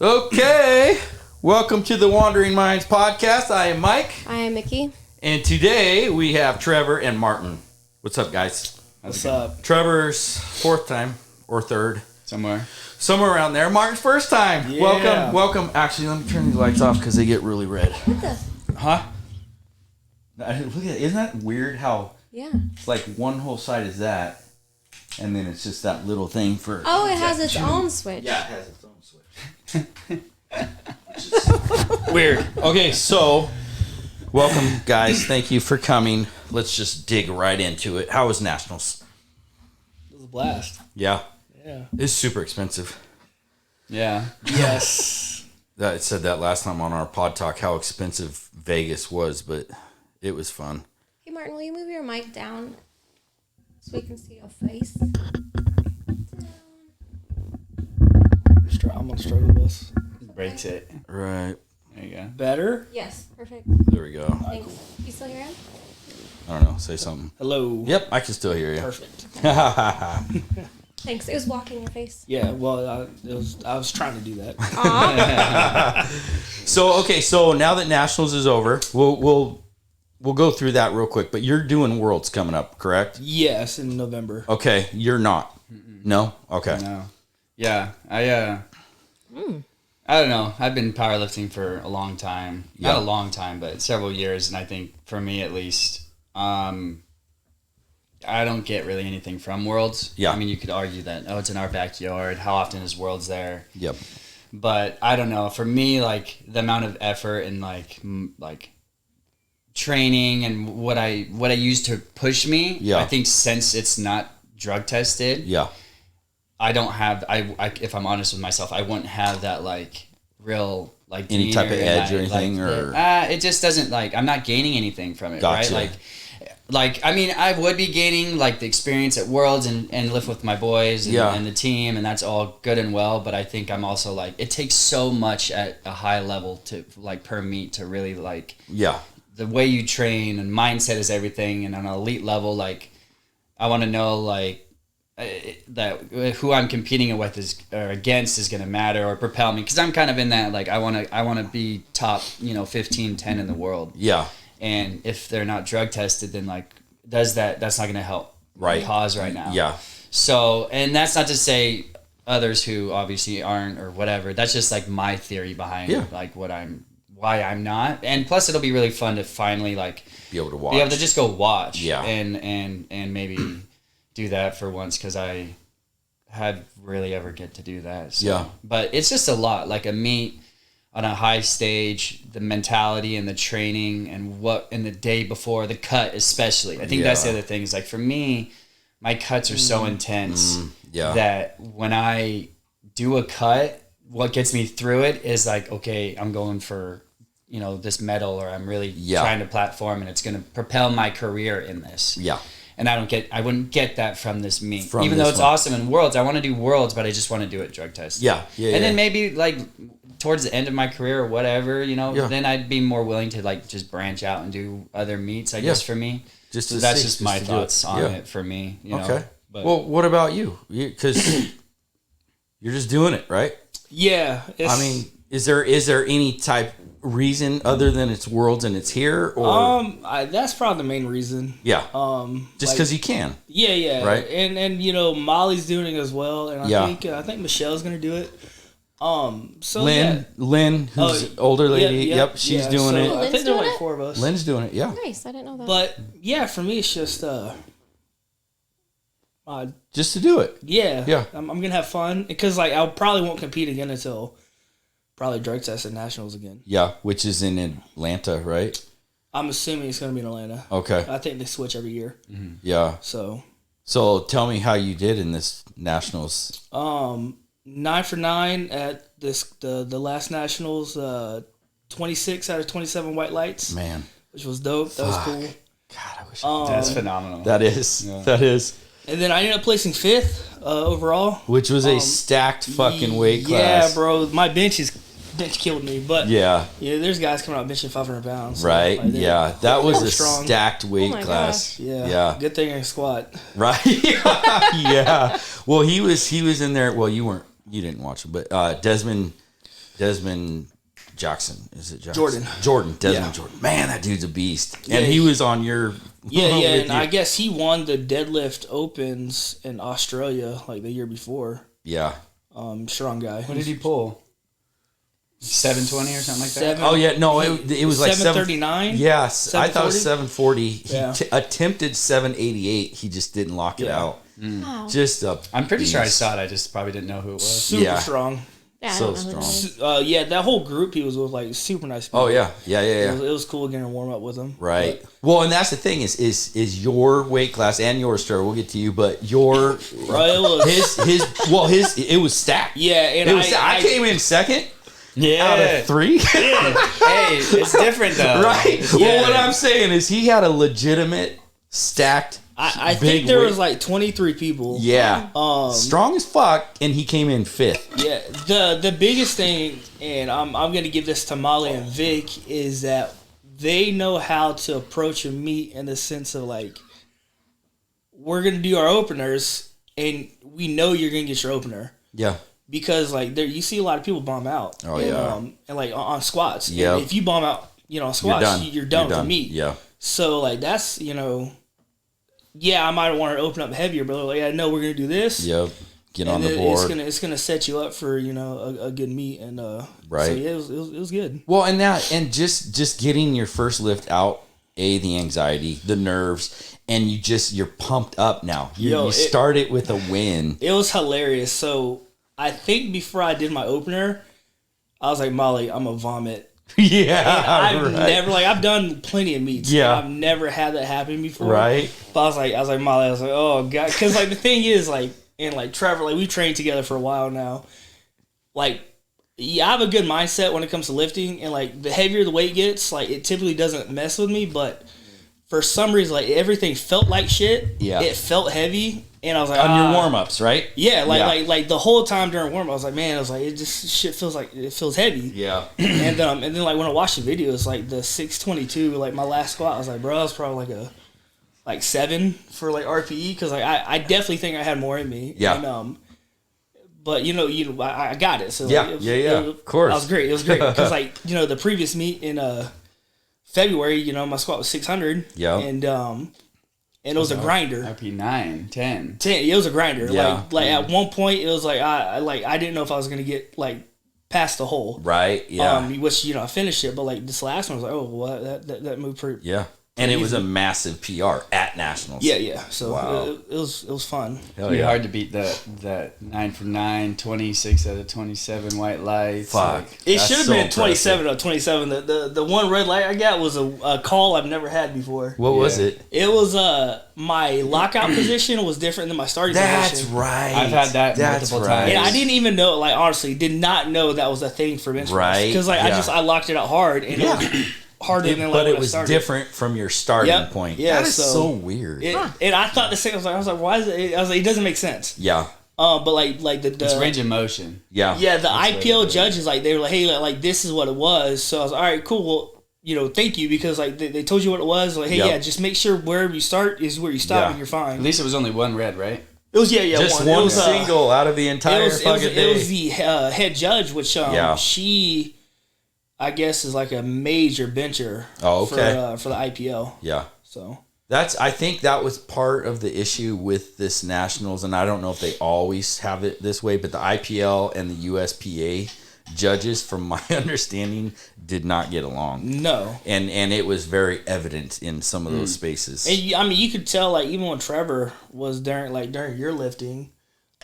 Okay, welcome to the Wandering Minds podcast. I am Mike. I am Mickey. And today we have Trevor and Martin. What's up, guys? What's up? Trevor's fourth time or third. Somewhere around there. Martin's first time. Yeah. Welcome. Actually, let me turn these lights off because they get really red. What the? Huh? Look at it. Isn't that weird how Yeah. it's like one whole side is that, and then it's just that little thing for... Oh, it has its own switch. Yeah, it has its own switch. Which is weird. Okay, so welcome, guys. Thank you for coming. Let's just dig right into it. How was Nationals? It was a blast. Yeah. Yeah. It's super expensive. Yeah. Yes. I said that last time on our pod talk, how expensive Vegas was, but it was fun. Hey, Martin, will you move your mic down so we can see your face? I'm on struggle bus. Breaks it. Right. There you go. Better? Yes, perfect. There we go. Thanks. You still hear him? I don't know. Say something. Hello. Yep, I can still hear you. Perfect. Thanks. It was blocking your face. Yeah. Well, I was trying to do that. So now that Nationals is over, we'll go through that real quick. But you're doing Worlds coming up, correct? Yes, in November. Okay, you're not. No. Okay. No. Yeah. I don't know. I've been powerlifting for a long time. Not a long time, but several years. And I think for me at least, I don't get really anything from Worlds. Yeah. I mean, you could argue that, it's in our backyard. How often is Worlds there? Yep. But I don't know. For me, like the amount of effort and like training and what I use to push me. Yeah. I think since it's not drug tested. Yeah. I don't have if I'm honest with myself, I wouldn't have that like real like Any type of demeanor edge or and anything, or it just doesn't like I'm not gaining anything from it, Gotcha. right? Like I mean I would be gaining like the experience at Worlds and lift with my boys and the team, and that's all good and well, but I think I'm also like it takes so much at a high level to like per meet to really like the way you train and mindset is everything, and on an elite level like I want to know like that who I'm competing with or against is going to matter or propel me, because I'm kind of in that like I want to be top 15 10 in the world, and if they're not drug tested then like that's not going to help my cause right now. So, and that's not to say others who obviously aren't or whatever, that's just like my theory behind like why I'm not, and plus it'll be really fun to finally like be able to just go watch and maybe do that for once, because I had really ever get to do that. So. But it's just a lot, like a meet on a high stage, the mentality and the training and what in the day before the cut, especially. I think that's the other thing is like for me, my cuts are so intense that when I do a cut, what gets me through it is like, okay, I'm going for, this medal, or I'm really trying to platform and it's going to propel my career in this. And I wouldn't get that from this meet. Even though it's awesome in Worlds, I want to do Worlds, but I just want to do it drug test. Then maybe like towards the end of my career or whatever, then I'd be more willing to like just branch out and do other meets, I guess, for me. So that's just my thoughts on it for me. Okay. But, well, what about you? Because you're just doing it, right? Yeah. I mean, is there any type reason other than it's Worlds and it's here, or that's probably the main reason. Just because you can. Right. And Molly's doing it as well, and I think Michelle's gonna do it. So Lynn, who's an older lady, she's doing it. I think there are like 4 of us. Lynn's doing it. Nice. I didn't know that. But yeah, for me it's just just to do it. I'm gonna have fun, because like I probably won't compete again until probably drug test at Nationals again. Which is in Atlanta, right? I'm assuming it's going to be in Atlanta. Okay. I think they switch every year. Mm-hmm. So tell me how you did in this Nationals. 9 for 9 at the last Nationals. 26 out of 27 white lights. Man, which was dope. That was cool. God, I wish. That's phenomenal. That is. Yeah. That is. And then I ended up placing 5th overall, which was a stacked fucking weight class. Yeah, bro. My bench killed me, but there's guys coming out benching 500 pounds. So right? like that was a stacked weight class. Gosh. Yeah. Good thing I squat. Right? Yeah. Well, he was in there. Well, you didn't watch him, but Desmond Desmond Jackson. Is it Jackson? Jordan. Desmond Jordan. Man, that dude's a beast. And he was on your... And I guess he won the deadlift opens in Australia like the year before. Yeah. Strong guy. What did he pull? 720 or something like that? Oh, yeah. No, it was like 739? Yes. I thought it was 740. He Yeah. attempted 788. He just didn't lock it out. Wow. Just a I'm pretty sure I beast. saw it. I just probably didn't know who it was. Super strong. Yeah, I So don't know who strong. it is. That whole group he was with, like, super nice people. Oh, yeah. Yeah. It was cool getting a warm up with him. Right. Well, and that's the thing is your weight class and yours, Trevor. We'll get to you, but your it was stacked. Yeah, and I came in second Yeah. out of 3. Hey, it's different though. Right. Yeah. Well, what I'm saying is he had a legitimate stacked. I big think there weight. was like 23 people. Yeah. Strong as fuck, and he came in 5th. Yeah, the biggest thing, and I'm gonna give this to Molly and Vic, is that they know how to approach a meet in the sense of like, we're gonna do our openers, and we know you're gonna get your opener Yeah. because like there you see a lot of people bomb out. Oh, and, yeah. and like on squats. Yep. And if you bomb out, on squats, you're done with the meet. Yeah. So like that's I might want to open up heavier, but like I know we're gonna do this. Yep. Get And on the board. It's gonna set you up for a good meet and Right. So yeah, it was good. Well, and just getting your first lift out, the anxiety, the nerves, and you're pumped up now. You start it with a win. It was hilarious. So I think before I did my opener, I was like, Molly, I'm gonna vomit. Yeah, I've never I've done plenty of meets. Yeah. I've never had that happen before. Right. But I was like Molly, oh god, because like the thing is and Trevor, we trained together for a while now. I have a good mindset when it comes to lifting, and the heavier the weight gets, it typically doesn't mess with me. But for some reason, everything felt like shit. Yeah. It felt heavy, and I was like, on your warm ups, right? Yeah, like the whole time during warm up, I was like, man, it just shit feels heavy. Yeah. And then when I watched the video, it's the 622, my last squat, I was like, bro, I was probably a 7 for RPE, because I definitely think I had more in me. Yeah. And, but I got it. So Yeah, of course. It was great. It was great because the previous meet in February, my squat was 600. Yeah. And it was a grinder. RP 9, 10. 10. It was a grinder. Yeah. At one point, it was I didn't know if I was gonna get past the hole. Right. Yeah. Which I finished it, but this last one was that moved pretty. Yeah. And it was a massive PR at Nationals. Yeah. So Wow. it was fun. Hell Pretty yeah. hard to beat that 9 for 9, 26 out of 27 white lights. Fuck. It That's should have so been impressive. 27 out of 27. The one red light I got was a call I've never had before. What was it? It was my lockout position was different than my starting That's position. right. I've had that That's multiple right. times. And I didn't even know, honestly, did not know that was a thing for bench press. Right, Because yeah. I locked it out hard, and it was harder than But when it was I started. different from your starting Yep. point. Yeah, That is so- so weird. And I thought the same. I was like, why is it? I was like, it doesn't make sense. Yeah. But the It's range of motion. Yeah. yeah, the That's what IPL it is. judges they were like, hey, this is what it was. So I was like, all right, cool. Well, thank you, because they told you what it was. Hey, Yep. yeah, just make sure wherever you start is where you stop, Yeah. and you're fine. At least it was only one red, right? It was Just one. one It was, single out of the entire it was fucking day. it was the head judge, which she, I guess, is a major bencher. Oh, okay. For the IPL. Yeah. So I think that was part of the issue with this Nationals, and I don't know if they always have it this way, but the IPL and the USPA judges, from my understanding, did not get along. no. And it was very evident in some of those spaces. And you could tell even when Trevor was during your lifting,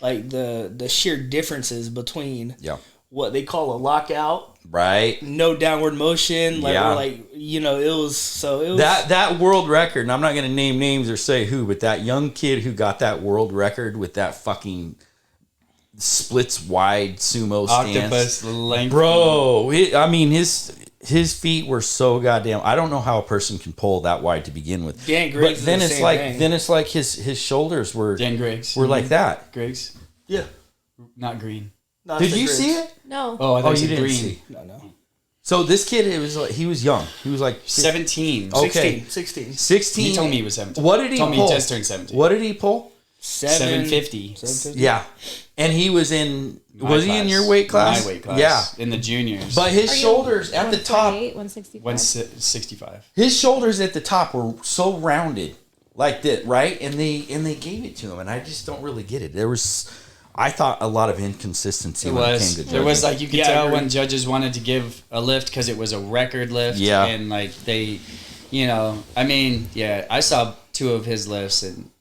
the sheer differences between Yeah. what they call a lockout, Right? no downward motion, Yeah. it was That world record, and I'm not going to name names or say who, but that young kid who got that world record with that fucking splits wide sumo stance. Octopus length. Bro, his feet were so goddamn. I don't know how a person can pull that wide to begin with. Dan Griggs but then is the it's same like thing. his shoulders were Dan Griggs. like that. Griggs. yeah. Not green. Not Did the you Griggs. see it? No. Oh, I thought Oh, you you said didn't green. see. No. So this kid, he was young. He was 17. Okay. 16. 16. He told me he was 17. What did he told pull? me he just turned 17. What did he pull? 750. Yeah. And he was in, was he in your weight class? My weight class. Yeah. In the juniors. But his shoulders at the top, 165. 165. his shoulders at the top were so rounded like that, right? And they gave it to him, and I just don't really get it. I thought a lot of inconsistency when it came to there was judging. like, you could tell when judges wanted to give a lift because it was a record lift. Yeah. And like they, you know, I mean, yeah, I saw 2 of his lifts, and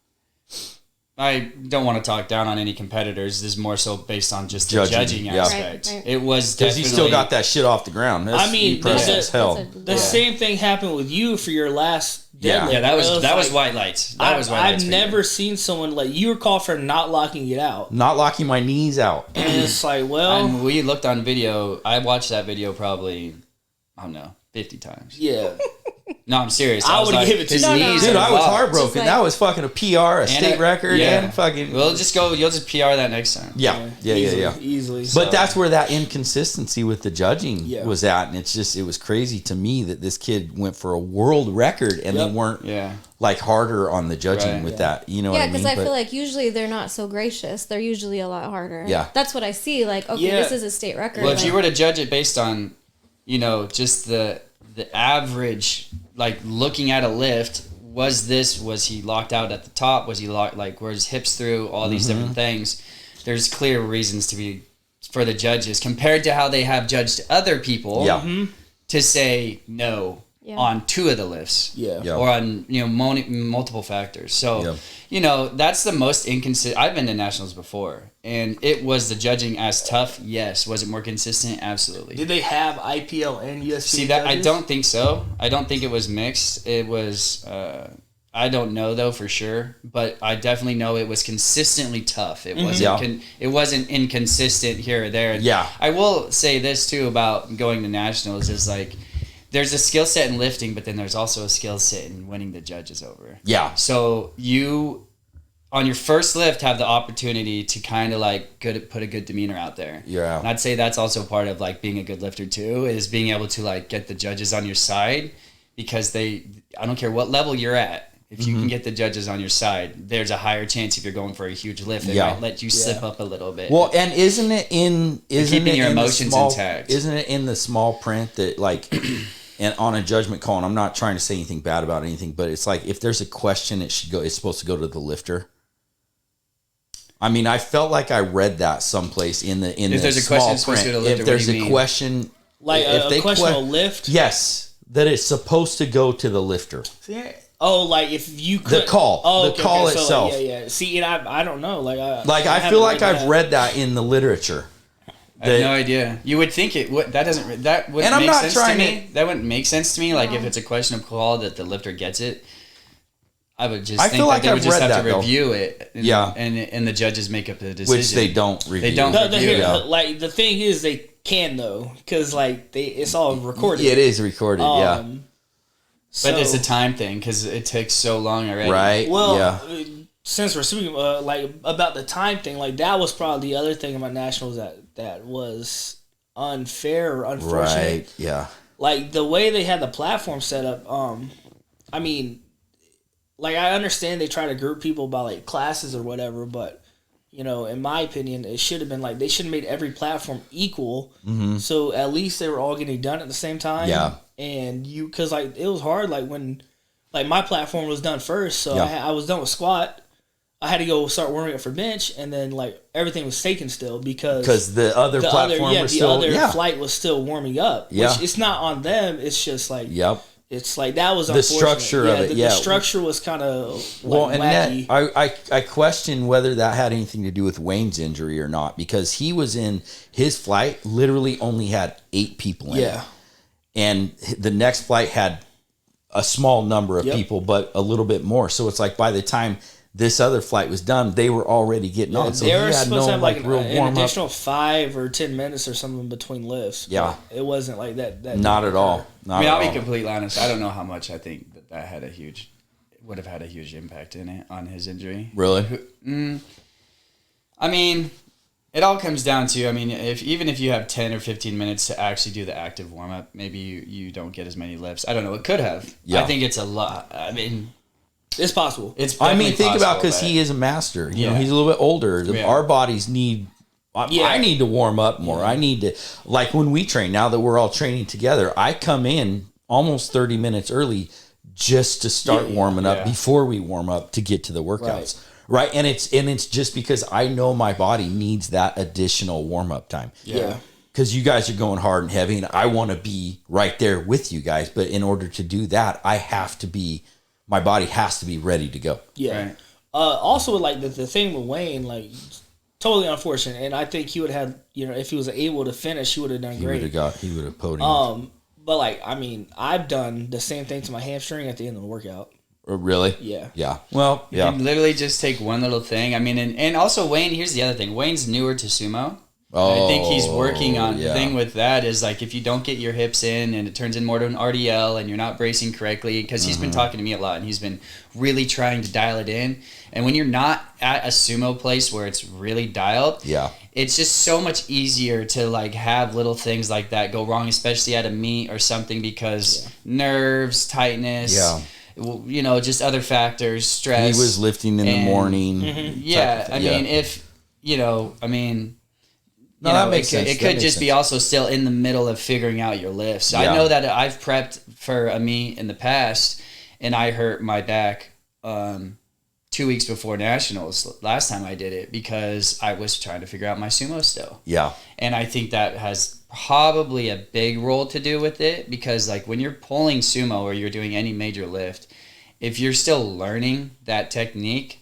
I don't want to talk down on any competitors. This is more so based on just the judging yeah. aspect. Right. It was because definitely, he still got that shit off the ground. That's I mean, impressive as hell. The same thing happened with you for your last Yeah. deadlift. Yeah, that was like, white lights. That was white lights. I've for never you. seen someone like you were called for not locking it out, Not locking my knees out. and it's like, well, And we looked on video. I watched that video probably, I don't know, 50 times. yeah. No, I'm serious. I was would like, give it to his you. No, knees Dude, are I was locked. heartbroken. Just like- That was fucking a PR, a state record, and fucking. We'll just go. You'll just PR that next time. Yeah. Easily. But that's where that inconsistency with the judging Yeah. was at, and it was crazy to me that this kid went for a world record, and they weren't Yeah. like harder on the judging Right. with that. You know Yeah, what I mean? because I But- feel like usually they're not so gracious. They're usually a lot harder. Yeah. That's what I see. Like, okay, Yeah. this is a state record. Well, if like- you were to judge it based on, you know, just the average, like looking at a lift, was he locked out at the top? Was he locked, like, were his hips through? All these Mm-hmm. different things. There's clear reasons to be for the judges compared to how they have judged other people. Yeah. To say no Yeah. on 2 of the lifts. Yeah. Yeah. Or on, you know, multiple factors. So, Yeah. you know, that's the most inconsistent. I've been to nationals before, and it was the judging as tough. Yes. Was it more consistent? Absolutely. Did they have IPL and USP? See that? I judges? don't think so. I don't think it was mixed. It was. I don't know though for sure, but I definitely know it was consistently tough. It wasn't. Yeah. It wasn't inconsistent here or there. And Yeah. I will say this too about going to nationals is like, there's a skill set in lifting, but then there's also a skill set in winning the judges over. Yeah. So you, on your first lift, have the opportunity to kind of like put a good demeanor out there. Yeah. And I'd say that's also part of like being a good lifter too, is being able to like get the judges on your side, because I don't care what level you're at. If you can get the judges on your side, there's a higher chance if you're going for a huge lift, they might let you slip up a little bit. Well, and isn't it keeping your in the emotions small, intact. Isn't it in the small print that like, and on a judgment call, and I'm not trying to say anything bad about anything, but it's like if there's a question, it's supposed to go to the lifter. I mean, I felt like I read that someplace in the If there's a small question, it's supposed to print. go to the lifter, If there's what do a you mean? question, Like if a they question of lift. yes, that it's supposed to go to the lifter. Yeah. Oh, like if you could call. Oh, The call so, like, itself. yeah. See, and I don't know. Like I feel like I've read that in the literature. I have no idea. You would think it would. That doesn't. That wouldn't And I'm make not sense trying to to- me. That wouldn't make sense to me. Like if it's a question of call that the lifter gets it, I would just. I think feel that like they would I've just read have to that, though. review it. And, Yeah. and the judges make up the decision, Which they don't review. They don't. Yeah. Like the thing is, they can though, because like it's all recorded. Yeah, it is recorded. Yeah. So, But it's a time thing because it takes so long already. Right. well, yeah. since we're speaking like about the time thing, like that was probably the other thing about nationals that was unfair or unfortunate. Right. Yeah. Like the way they had the platform set up. I mean, like I understand they try to group people by like classes or whatever, but you know, in my opinion, it should have been like they should have made every platform equal. Mm-hmm. So at least they were all getting done at the same time. Yeah. And because like it was hard, like when like my platform was done first, so Yeah. I was done with squat. I had to go start warming up for bench, and then like everything was taken still because the other platform was still. the other Yeah. flight was still warming up. Yeah. Which it's not on them. It's just like Yep. it's like that was The unfortunate. structure of it, yeah. The structure was kind of like Well, and wacky. that, I question whether that had anything to do with Wayne's injury or not, because he was in his flight literally only had 8 people in it. yeah, And the next flight had a small number of Yep. people, but a little bit more. So it's like by the time this other flight was done, they were already getting on. So they he were had supposed no to have like real an warm up. additional 5 or 10 minutes or something between lifts. Yeah. but it wasn't like that. Not at all. Not I mean, at I'll be all. completely honest. I don't know how much I think that had would have had a huge impact in it on his injury. Really? I mean, it all comes down to, I mean, even if you have 10 or 15 minutes to actually do the active warm-up, maybe you don't get as many lifts. I don't know. It could have. Yeah. I think it's a lot. I mean, It's possible. It's I mean, definitely think about, possible, because but- he is a master. You know, Yeah. he's a little bit older. Yeah. Our bodies need. I need to warm up more. I need to, like when we train. Now that we're all training together, I come in almost 30 minutes early just to start warming up before we warm up to get to the workouts. Right. And it's just because I know my body needs that additional warm up time. Yeah. Because you guys are going hard and heavy, and I want to be right there with you guys. But in order to do that, my body has to be ready to go. Yeah. Right. Also, like the thing with Wayne, like totally unfortunate, and I think he would have, if he was able to finish, he would have done He great. would have podiumed. But like, I mean, I've done the same thing to my hamstring at the end of the workout. Really? Yeah. Yeah. Well, You can literally just take one little thing. I mean, and also Wayne, here's the other thing. Wayne's newer to sumo. I think he's working on the thing with that is like if you don't get your hips in and it turns in more to an RDL and you're not bracing correctly, because he's been talking to me a lot and he's been really trying to dial it in. And when you're not at a sumo place where it's really dialed, it's just so much easier to like have little things like that go wrong, especially at a meet or something, because nerves, tightness, just other factors, stress. He was lifting in the morning. No, that makes sense. It could just be also still in the middle of figuring out your lifts. I know that I've prepped for a meet in the past, and I hurt my back 2 weeks before nationals last time I did it because I was trying to figure out my sumo still. Yeah. And I think that has probably a big role to do with it, because like when you're pulling sumo or you're doing any major lift, if you're still learning that technique,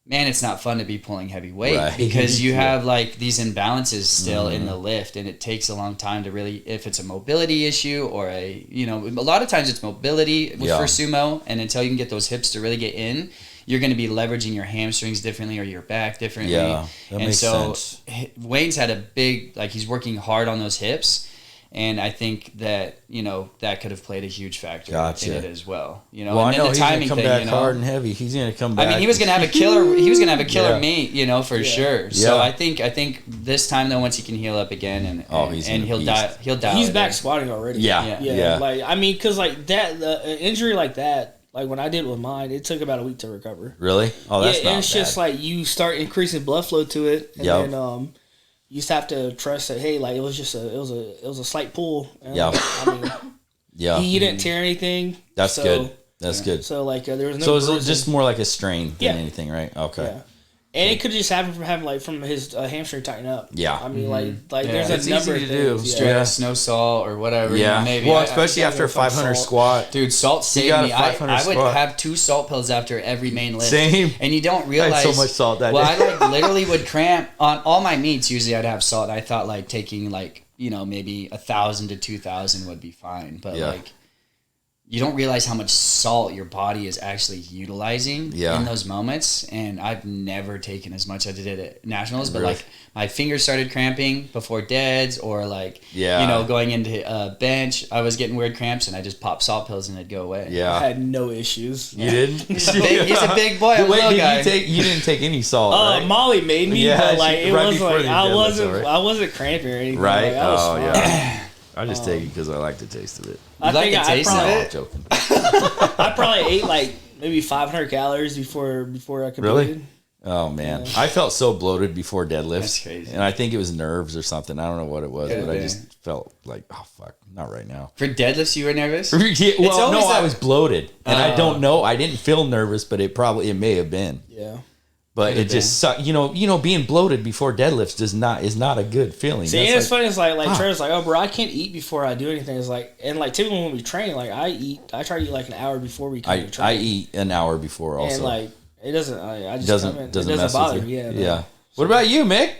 man, it's not fun to be pulling heavy weight because you have like these imbalances still in the lift, and it takes a long time to really, if it's a mobility issue or a lot of times it's mobility for sumo, and until you can get those hips to really get in, you're going to be leveraging your hamstrings differently or your back differently. Yeah, that makes sense. Wayne's had a big, like he's working hard on those hips. And I think that, that could have played a huge factor in it as well. Well, and I know the he's going timing to come thing, back hard and heavy. He's going to come back. I mean, he was going to have a killer meet, for sure. So I think this time though, once he can heal up again he'll die. He's back squatting already. Yeah. Like, I mean, cause like that, an injury like that, like when I did with mine, it took about a week to recover. Really? Oh, that's not and it's bad. just like you start increasing blood flow to it, and then you just have to trust that, hey, like it was a slight pull. And, I mean, he didn't tear anything. That's good. That's good. So like there was no. So it's just more like a strain than anything, right? Okay. Yeah. And it could just happen from his hamstring tightening up. Yeah. I mean, like there's a It's number easy of to do. things. Stress, no salt or whatever. Yeah. Maybe. Well, especially after a 500 squat. Dude, salt saved got a me. I 500 would squat. have 2 salt pills after every main lift. Same. And you don't realize. I had so much salt that day. I like literally would cramp on all my meets. Usually I'd have salt. I thought like taking like, maybe 1,000 to 2,000 would be fine. But like, you don't realize how much salt your body is actually utilizing in those moments. And I've never taken as much as I did at nationals, but like my fingers started cramping before deads, or like, going into bench, I was getting weird cramps and I just popped salt pills and it'd go away. Yeah. I had no issues. You didn't? He's a big boy. I'm a little guy. You didn't take any salt, right? Molly made me, but like it right was before like the I wasn't cramping or anything. Right? Like, I was fine. I just take it because I like the taste of it. I like think the taste of probably, I'm joking. I probably ate like maybe 500 calories before I competed. Really? Oh man, I felt so bloated before deadlifts. That's crazy. And I think it was nerves or something. I don't know what it was, but I just felt like, oh fuck, not right now. For deadlifts, you were nervous? Well, no, I was bloated, and I don't know. I didn't feel nervous, but it may have been. Yeah. But it just sucked. Being bloated before deadlifts is not a good feeling. See, and it's funny. It's like Trevor's like, oh, bro, I can't eat before I do anything. It's like, and like typically when we train, like I try to eat like an hour before we come to train. I eat an hour before also. And like it doesn't. I just doesn't it doesn't mess bother with you. me. Yeah. What about you, Mick?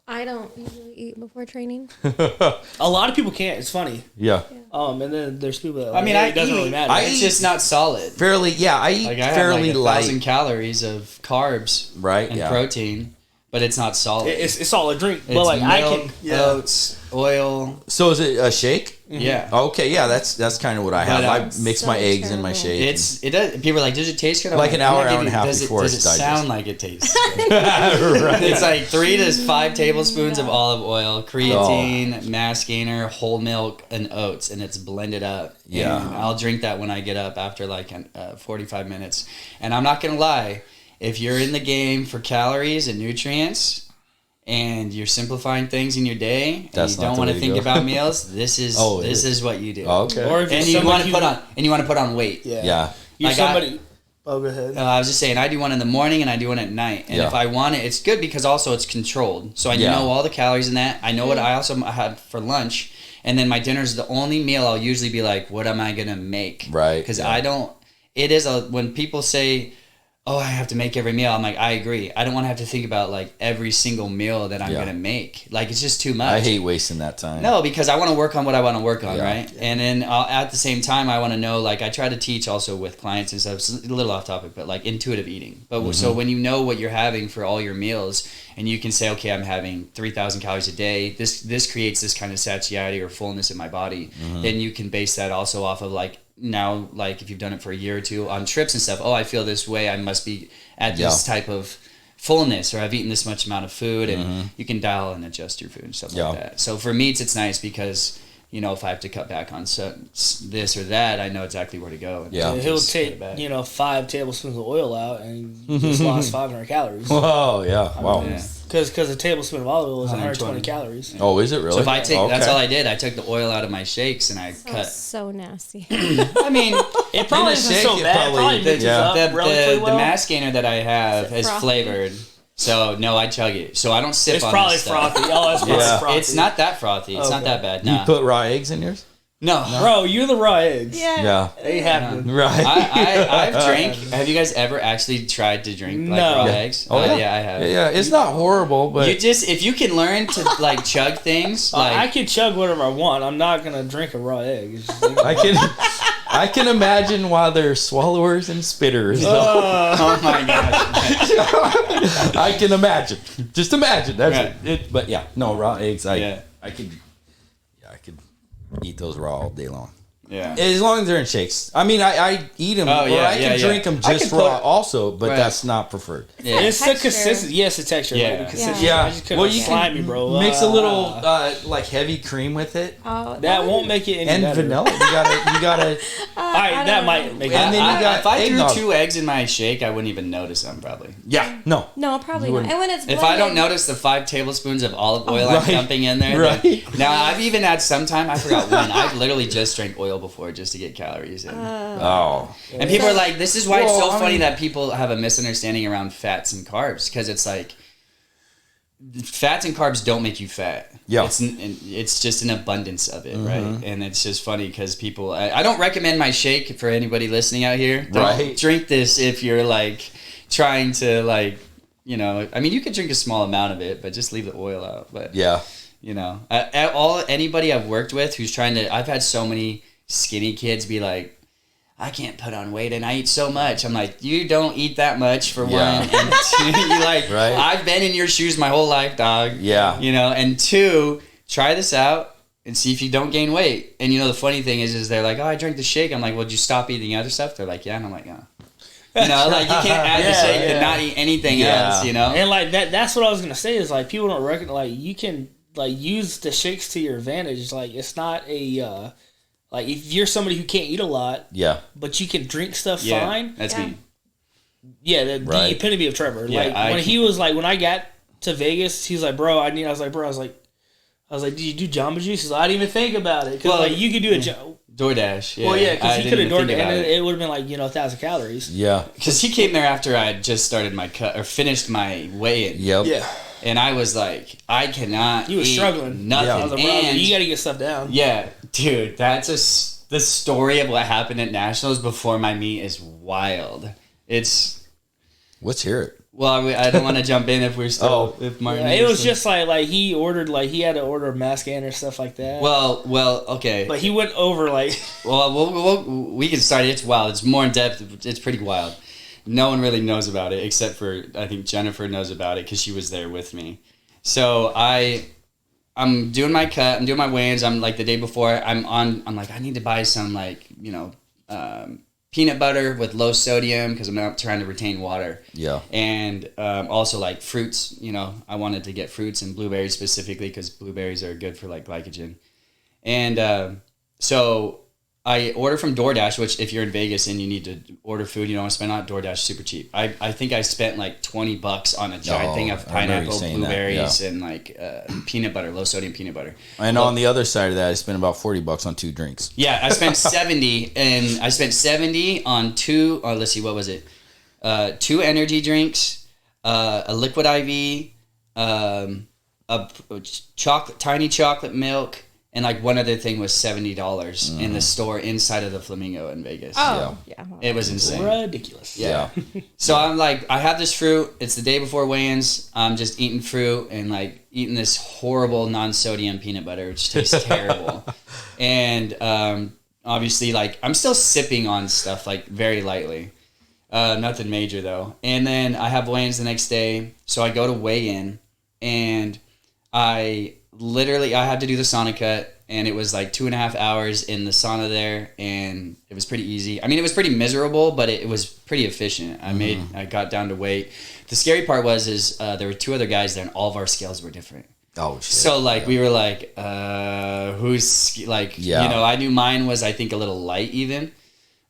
I don't usually eat before training. A lot of people can't. It's funny. Yeah. And then there's people that. I mean, it doesn't really matter. It's just not solid. Fairly, yeah. I eat Like I fairly have like light. 1,000 calories of carbs, Right, and yeah. protein, but it's not solid. It's all a drink. It's But like milk, oats, oil. So is it a shake? Yeah. Okay, yeah, that's kind of what I have. But, I mix so my eggs in my terrible. shake. It does. People are like, does it taste good? I'm Like an I'm hour, gonna hour give and a you- half does before Does it's it sound digested. like it tastes good? Right. It's like 3 to 5 tablespoons of olive oil, creatine, mass gainer, whole milk, and oats, and it's blended up. Yeah. And I'll drink that when I get up after like 45 minutes. And I'm not gonna lie, if you're in the game for calories and nutrients, and you're simplifying things in your day, and That's you not don't the want way to to think go. about meals, this is Oh, it this is. is what you do. Okay. Or if And you're you want to somebody put on weight. Yeah. You're Like somebody. Oh, go ahead. I was just saying, I do one in the morning and I do one at night. And Yeah. if I want it, it's good because also it's controlled. So I Yeah. know all the calories in that. I know what I also had for lunch. And then my dinner's the only meal I'll usually be like, what am I going to make? Right, Because yeah. I don't, it is when people say, oh, I have to make every meal. I'm like, I agree. I don't want to have to think about like every single meal that I'm Yeah. going to make. Like, it's just too much. I hate wasting that time. No, because I want to work on what I want to work on, Yeah. right? And then at the same time, I want to know, like, I try to teach also with clients and stuff. It's a little off topic, but like intuitive eating. But so when you know what you're having for all your meals, and you can say, okay, I'm having 3,000 calories a day. This creates this kind of satiety or fullness in my body. Then you can base that also off of like now, like if you've done it for a year or two on trips and stuff. Oh, I feel this way. I must be at this type of fullness, or I've eaten this much amount of food, and you can dial and adjust your food and stuff like that. So for meats, it's nice because, you know, if I have to cut back on this or that, I know exactly where to go. And Yeah. He'll just take, cut it back. 5 tablespoons of oil out and you just lost 500 calories. Oh, yeah. Wow. Yeah. Because a tablespoon of olive oil is 120 120 calories. Oh, is it really? So if I take, Okay. that's all I did. I took the oil out of my shakes and I cut. So nasty. I mean, It probably In a isn't shake, so it bad. probably- Probably mixes yeah. up relatively the well. mass gainer that I have is frothy? flavored. So no, I chug it. So I don't sip It's on probably this stuff. frothy. Oh, it's probably Yeah. frothy. It's not that frothy. It's not Okay. that bad. You Nah. put raw eggs in yours? No. Bro, you're the raw eggs. Yeah. They happen. Right. I've drank. Have you guys ever actually tried to drink like No. raw Yeah. eggs? Oh, yeah. Yeah, I have. Yeah, it's not horrible, but You just, if you can learn to like chug things, like I could chug whatever I want. I'm not gonna drink a raw egg. It's just I can imagine why they're swallowers and spitters. oh my gosh. I can imagine. Just imagine. That's Right. it. But yeah, no raw eggs. Yeah. I could eat those raw all day long. Yeah. As long as they're in shakes. I mean, I eat them, Oh, or yeah, I can yeah, drink yeah. them I just can raw put- also, but Right. that's not preferred. Yeah. It's the Texture. consistency. Yes, the texture. Yeah. Yeah. The consistency. Yeah. I just couldn't Well, you slimy, can bro. mix a little like heavy cream with it Oh, That won't make it any and better. vanilla. You gotta. All right, that might make it. And then you got if I threw eggnog. 2 eggs in my shake, I wouldn't even notice them probably. Yeah. No. No, probably You not. wouldn't. And when it's If I don't blended- notice the 5 tablespoons of olive oil Right. I'm dumping in there, Right. then, now I've even had some time, I forgot when, I've literally just drank oil before just to get calories in. Oh. And people are like, this is why it's so Well, I funny mean- that people have a misunderstanding around fats and carbs, because it's like, fats and carbs don't make you fat. Yeah. It's just an abundance of it, right? And it's just funny because people, I don't recommend my shake for anybody listening out here. Don't Right. drink this if you're like trying to like, you know, I mean, you could drink a small amount of it, but just leave the oil out. But Yeah. you know, anybody I've worked with who's trying to, I've had so many skinny kids be like, I can't put on weight and I eat so much. I'm like, you don't eat that much for Yeah. one. And 2, you like, Right. I've been in your shoes my whole life, dog. Yeah. You know, and 2, try this out and see if you don't gain weight. And you know, the funny thing is they're like, oh, I drank the shake. I'm like, well, did you stop eating other stuff? They're like, yeah. And I'm like, no. You know, like you can't add the Yeah, shake yeah. and not eat anything Yeah. else, you know? And like that's what I was gonna say is like people don't reckon like you can like use the shakes to your advantage. Like it's not a like if you're somebody who can't eat a lot, Yeah. but you can drink stuff Yeah, fine. that's Yeah. me. Yeah, the Right. epitome of Trevor. Yeah, like I when can- he was like when I got to Vegas, he's like, bro, I was like, did you do Jamba Juice? He's like, I didn't even think about it because Well, like you could do a DoorDash. Yeah. well, yeah, because I he could have didn't even DoorDash think and about it would have been like 1,000 calories. Yeah. Because he came there after I had just started my cut or finished my weigh-in. Yep. Yeah, And I was like, I cannot you were eat struggling. nothing. Yeah. I was like, bro, And you got to get stuff down. yeah, dude, that's the story of what happened at Nationals before my meet is wild. It's, Let's hear it. well, I don't want to jump in if we're still, if Martin. Yeah, it was still- just like he ordered like he had to order a mask and or stuff like that. Well, okay. but he went over like Well, we can start. It's wild. It's more in depth. It's pretty wild. no one really knows about it except for, I think Jennifer knows about it because she was there with me. So I'm doing my cut, I'm doing my weigh-ins. I'm like the day before I'm like, I need to buy some like, peanut butter with low sodium because I'm not trying to retain water. Yeah. And also like fruits, I wanted to get fruits and blueberries specifically because blueberries are good for like glycogen. And so I order from DoorDash, which if you're in Vegas and you need to order food, you don't want to spend on DoorDash, is super cheap. I think I spent like $20 on a giant thing of pineapple, blueberries, and like peanut butter, low sodium peanut butter. And on the other side of that, I spent about $40 on 2 drinks. Yeah, I spent 70, and I spent 70 on 2. Let's see, what was it? 2 energy drinks, a liquid IV, a tiny chocolate milk. And like one other thing was $70 in the store inside of the Flamingo in Vegas. Oh, yeah. It was insane. Ridiculous. Yeah. So I'm like, I have this fruit. It's the day before weigh-ins. I'm just eating fruit and like eating this horrible non-sodium peanut butter, which tastes terrible. And obviously, like I'm still sipping on stuff like very lightly. Nothing major though. And then I have weigh-ins the next day. So I go to weigh-in and I had to do the sauna cut, and it was like 2.5 hours in the sauna there, and it was pretty easy. I mean, it was pretty miserable, but it was pretty efficient. I got down to weight. The scary part was there were 2 other guys there, and all of our scales were different. Oh, shit. So like we were like, who's like, I knew mine was I think a little light even.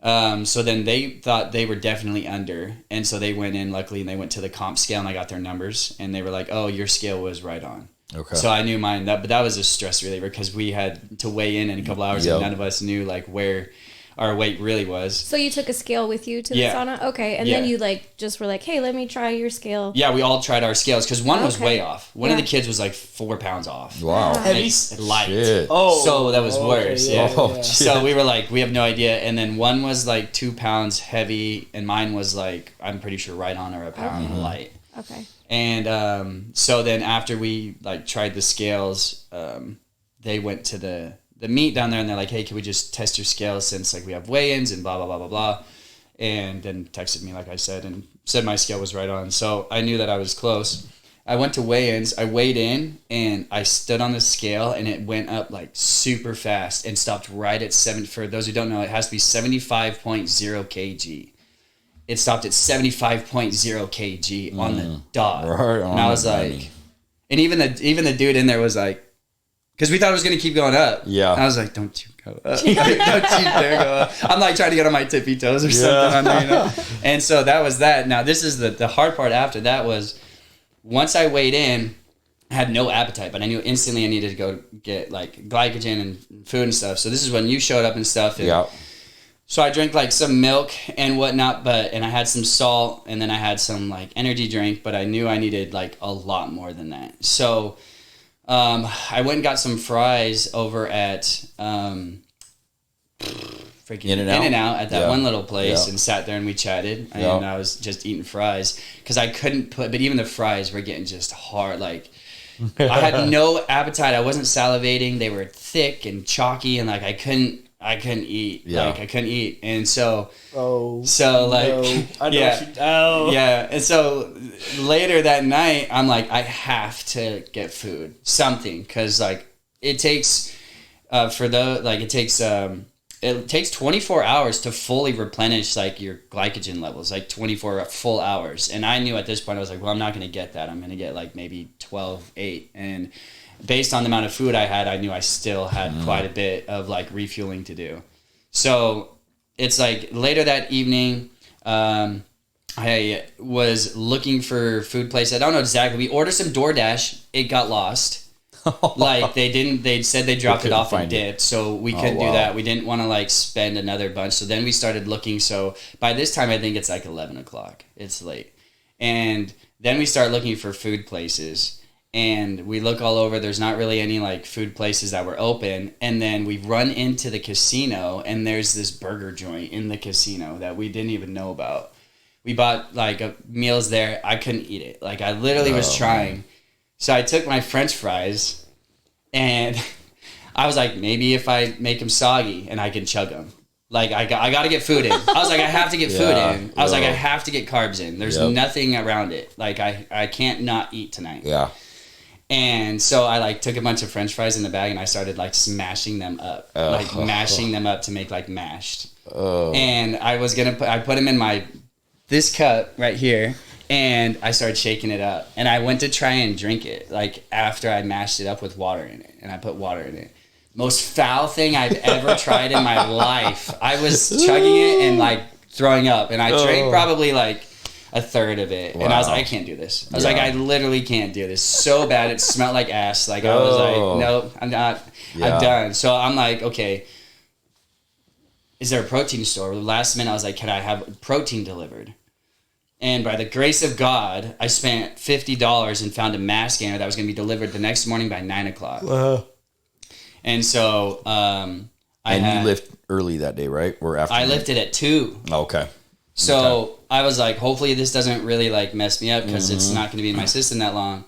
So then they thought they were definitely under, and so they went in luckily, and they went to the comp scale, and I got their numbers, and they were like, oh, your scale was right on. Okay. So I knew mine, but that was a stress reliever because we had to weigh in a couple hours and none of us knew like where our weight really was. So you took a scale with you to the sauna? Okay. And then you like just were like, hey, let me try your scale. Yeah, we all tried our scales because one was way off. One of the kids was like 4 pounds off. Wow. Heavy? Light. Shit. Oh. So that was worse. Yeah. Oh, So we were like, we have no idea. And then one was like 2 pounds heavy and mine was like, I'm pretty sure right on or a pound light. Okay. And so then after we like tried the scales, they went to the meet down there and they're like, hey, can we just test your scales since like we have weigh-ins and blah, blah, blah, blah, blah. And then texted me, like I said, and said my scale was right on. So I knew that I was close. I went to weigh-ins, I weighed in, and I stood on the scale and it went up like super fast and stopped right at 7. For those who don't know, it has to be 75.0 kg. It stopped at 75.0 kg on the dot. Right on. And I was like, and even the dude in there was like, because we thought it was going to keep going up. Yeah. And I was like, don't you go up. Don't you dare go up. I'm like trying to get on my tippy toes or something on there, And so that was that. Now this is the hard part after that was once I weighed in, I had no appetite, but I knew instantly I needed to go get like glycogen and food and stuff. So this is when you showed up and stuff. And so I drank like some milk and whatnot, and I had some salt, and then I had some like energy drink, but I knew I needed like a lot more than that. So I went and got some fries over at freaking In-N-Out at that one little place and sat there and we chatted and I was just eating fries because I couldn't but even the fries were getting just hard. Like I had no appetite. I wasn't salivating. They were thick and chalky and like I couldn't eat. Like I couldn't eat. And so and so later that night I'm like, I have to get food, something, because like it takes it takes 24 hours to fully replenish like your glycogen levels, like 24 full hours. And I knew at this point I was like, well, I'm not going to get that. I'm going to get like maybe 12-8. And based on the amount of food I had, I knew I still had quite a bit of like refueling to do. So it's like later that evening, I was looking for food place. I don't know exactly. We ordered some DoorDash. It got lost. Like they said they dropped it off and dipped. So we couldn't do that. We didn't want to like spend another bunch. So then we started looking. So by this time, I think it's like 11 o'clock. It's late. And then we start looking for food places. And we look all over. There's not really any like food places that were open. And then we run into the casino and there's this burger joint in the casino that we didn't even know about. We bought like meals there. I couldn't eat it. Like I literally was trying. So I took my French fries and I was like, maybe if I make them soggy and I can chug them. Like I got to get food in. I was like, I have to get food in. I was like, I have to get carbs in. There's nothing around it. Like I can't not eat tonight. Yeah. And so I like took a bunch of French fries in the bag and I started like smashing them up, mashing them up to make like mashed. And I was I put them in this cup right here, and I started shaking it up. And I went to try and drink it like after I mashed it up with water in it, and I put water in it. Most foul thing I've ever tried in my life. I was chugging it and like throwing up, and I drank probably like a third of it. And I was like, I can't do this. I was like, I literally can't do this. So bad. It smelled like ass. Like I was like, nope, I'm not. I'm done. So I'm like, okay, is there a protein store? Last minute I was like, can I have protein delivered? And by the grace of God, I spent $50 and found a mass gainer that was going to be delivered the next morning by 9 o'clock. Wow. And so, you lift early that day, right? Or after? I lifted at 2. Okay. So I was like, hopefully this doesn't really like mess me up because it's not going to be in my system that long.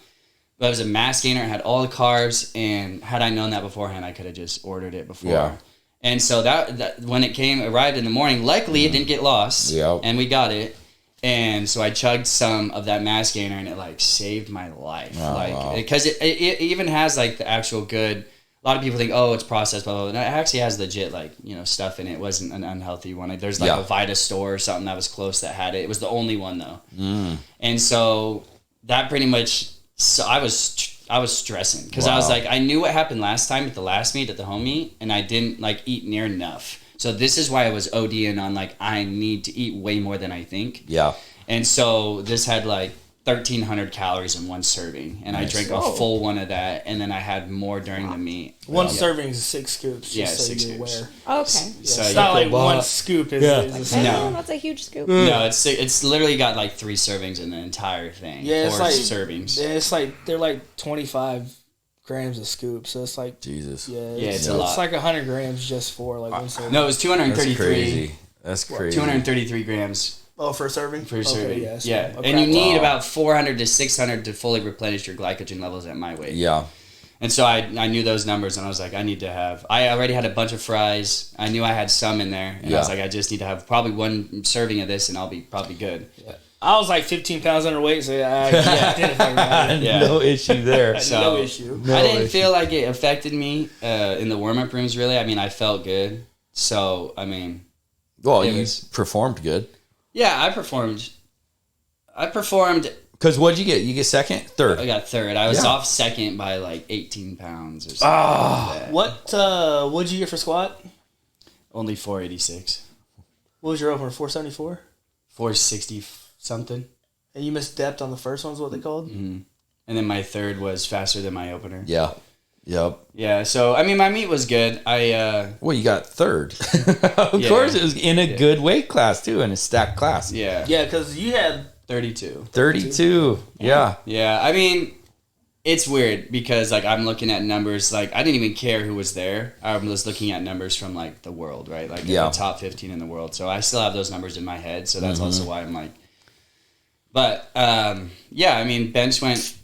But it was a mass gainer. It had all the carbs, and had I known that beforehand, I could have just ordered it before. Yeah. And so that when it arrived in the morning, luckily it didn't get lost. Yeah. And we got it. And so I chugged some of that mass gainer, and it like saved my life. Because it even has like the actual good. A lot of people think, oh, it's processed, blah, blah, blah. No, it actually has legit, like, stuff in it. It wasn't an unhealthy one. Like, there's, like, a Vita store or something that was close that had it. It was the only one, though. And so that pretty much... So I was stressing. Because I was like, I knew what happened last time at the last meet, at the home meet, and I didn't, like, eat near enough. So this is why I was ODing on, like, I need to eat way more than I think. Yeah. And so this had, like... 1,300 calories in one serving, and nice. I drank a full one of that, and then I had more during the meet. One serving is 6 scoops. Just so 6 scoops. Okay. So it's not like one scoop is. No, that's a huge scoop. No, it's literally got like 3 servings in the entire thing. Yeah, it's like servings. Yeah, it's like they're like 25 grams a scoop, so it's like Jesus. Yeah, it's a lot. It's like 100 grams just for like one serving. No, it was 233. That's crazy. 233 grams. Oh, for a serving? For a serving, yeah. And you need about 400 to 600 to fully replenish your glycogen levels at my weight. Yeah. And so I knew those numbers, and I was like, I already had a bunch of fries. I knew I had some in there, and I was like, I just need to have probably 1 serving of this, and I'll be probably good. Yeah. I was like 15 pounds underweight, so no issue there. So, no issue. I didn't feel like it affected me in the warm-up rooms, really. I mean, I felt good. So, I mean... Well, you performed good. Yeah, I performed. Because what'd you get? You get second? Third? I got third. I was off second by like 18 pounds or something. Like that. What'd you get for squat? Only 486. What was your opener? 474? 460 something. And you missed depth on the first one is what they called? Mm-hmm. And then my third was faster than my opener. Yeah. Yep. Yeah, so, I mean, my meet was good. Well, you got third. Of course, it was in a good weight class, too, in a stacked class. Yeah. Yeah, because you had... 32. 32. Yeah. Yeah, I mean, it's weird because, like, I'm looking at numbers. Like, I didn't even care who was there. I was looking at numbers from, like, the world, right? Like, the top 15 in the world. So I still have those numbers in my head. So that's also why I'm like... But, yeah, I mean, Bench was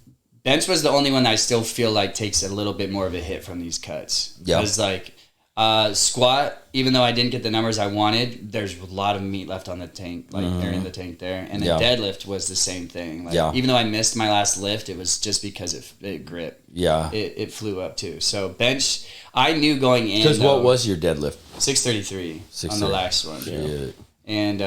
the only one that I still feel like takes a little bit more of a hit from these cuts. Yeah. Because, like, squat, even though I didn't get the numbers I wanted, there's a lot of meat left on the tank. Like, they're in the tank there. And the deadlift was the same thing. Like, even though I missed my last lift, it was just because it gripped. Yeah. It flew up, too. So, bench, I knew going in. Because what was your deadlift? 633 on the last one. Yeah. And,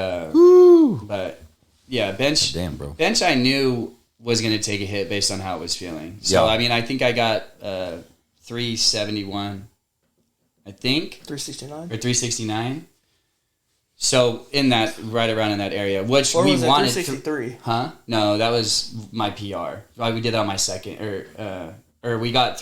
but, yeah, bench. Damn, bro. Bench, I knew was going to take a hit based on how it was feeling. So, I mean, I think I got 371, I think. 369? Or 369. So, in that, right around in that area, which or we was it wanted. 363? Huh? No, that was my PR. We did that on my second. Or we got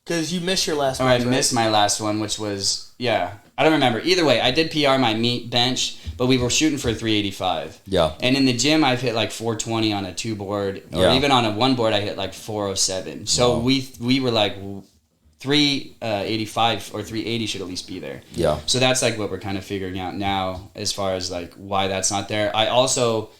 because you missed your last one. Or I missed my last one, which was, I don't remember. Either way, I did PR my meet bench, but we were shooting for 385. Yeah. And in the gym, I've hit like 420 on a 2 board, or even on a 1 board, I hit like 407. So we were like 385 or 380 should at least be there. Yeah. So that's like what we're kind of figuring out now as far as like why that's not there. I also,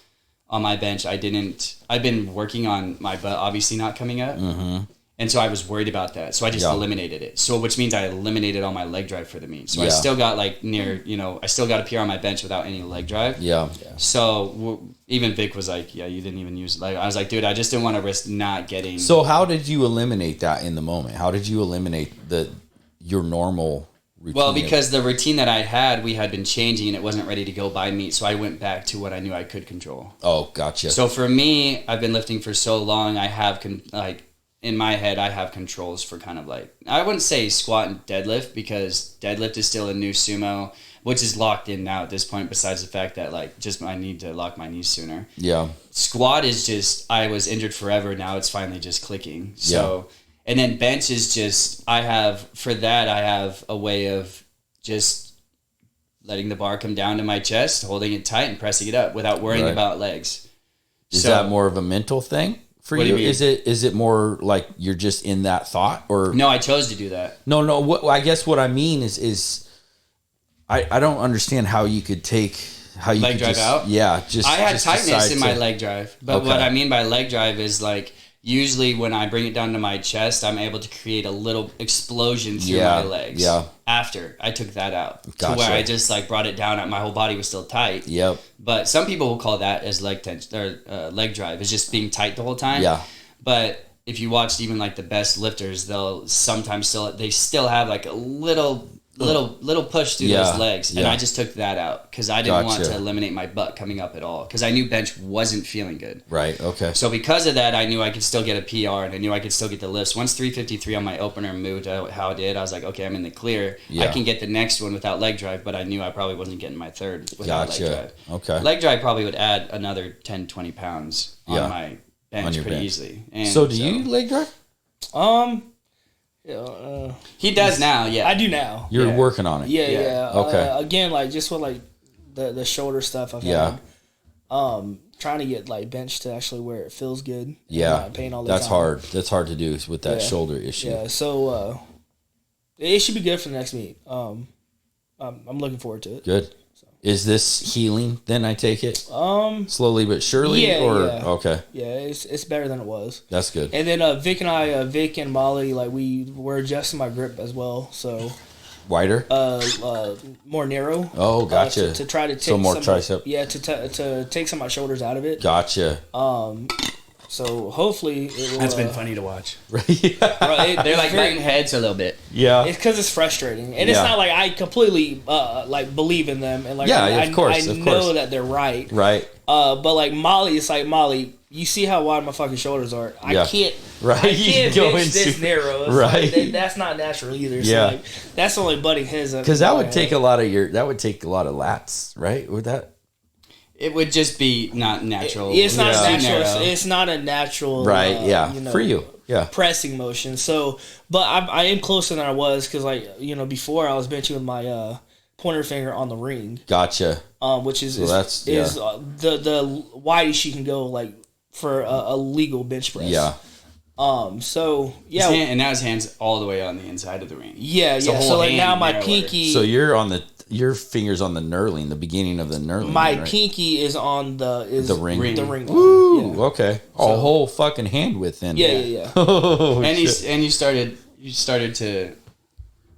on my bench, I've been working on my butt obviously not coming up. Mm-hmm. And so I was worried about that. So I just eliminated it. So which means I eliminated all my leg drive for the meet. So I still got like near, I still got a PR on my bench without any leg drive. Yeah. So even Vic was like, yeah, you didn't even use like I was like, dude, I just didn't want to risk not getting. So how did you eliminate that in the moment? How did you eliminate your normal routine? Well, because the routine that I had, we had been changing and it wasn't ready to go by meet. So I went back to what I knew I could control. Oh, gotcha. So for me, I've been lifting for so long. I have in my head, I have controls for kind of like, I wouldn't say squat and deadlift because deadlift is still a new sumo, which is locked in now at this point, besides the fact that like just I need to lock my knees sooner. Yeah. Squat is just, I was injured forever. Now it's finally just clicking. So, and then bench is just, I have a way of just letting the bar come down to my chest, holding it tight and pressing it up without worrying about legs. Is that more of a mental thing? For you, is it more like you're just in that thought, or no? I chose to do that. No. I guess what I mean is I don't understand how you could take leg drive out. Yeah, I had tightness in my leg drive, but what I mean by leg drive is like usually when I bring it down to my chest, I'm able to create a little explosion through my legs. Yeah. After I took that out, to where I just like brought it down, my whole body was still tight. Yep. But some people will call that as leg tension or leg drive, is just being tight the whole time. Yeah. But if you watched even like the best lifters, they'll sometimes still have like a little push through those legs, and I just took that out because I didn't want to eliminate my butt coming up at all because I knew bench wasn't feeling good. Right. Okay. So because of that, I knew I could still get a PR and I knew I could still get the lifts. Once 353 on my opener moved how it did, I was like, okay, I'm in the clear. I can get the next one without leg drive, but I knew I probably wasn't getting my third without leg drive. Okay. Leg drive probably would add another 10, 20 pounds on my bench pretty easily. And so do you leg drive? He does now, yeah. I do now. You're working on it. Yeah. Okay. Again, like just with like the shoulder stuff I've had. Trying to get like bench to actually where it feels good. Yeah. Pain all the time. Hard. That's hard to do with that shoulder issue. Yeah. So it should be good for the next meet. I'm looking forward to it. Good. So. Is this healing? Then I take it. Slowly but surely. Okay. Yeah, it's better than it was. That's good. And then Vic and Molly, like we're adjusting my grip as well. So wider. More narrow. Oh, gotcha. To try to take more tricep. Yeah, to take some of my shoulders out of it. Gotcha. So hopefully it will. That's been funny to watch. Right, they're like butting heads a little bit. Yeah, it's because it's frustrating, and it's not like I completely like believe in them, and like of course, I know that they're right. Right. But like Molly, it's like Molly. You see how wide my fucking shoulders are. I can't. Right. I can't bench this narrow. It's right. Like, that's not natural either. So like, that's only butting his. Because that would take a lot of lats, right? Would that? It would just be not natural. It's not natural. It's not a natural. Right. For you. Yeah. Pressing motion. So, but I am closer than I was because before I was benching with my pointer finger on the ring. Gotcha. Which is the widest you can go like for a legal bench press. Yeah. So yeah, and now his hand's all the way on the inside of the ring. Yeah. So like now my pinky. So your finger's on the knurling, the beginning of the knurling. My pinky is on the ring. The ring. Woo! Yeah. Okay. A whole fucking hand width then. Yeah. Oh, and you started to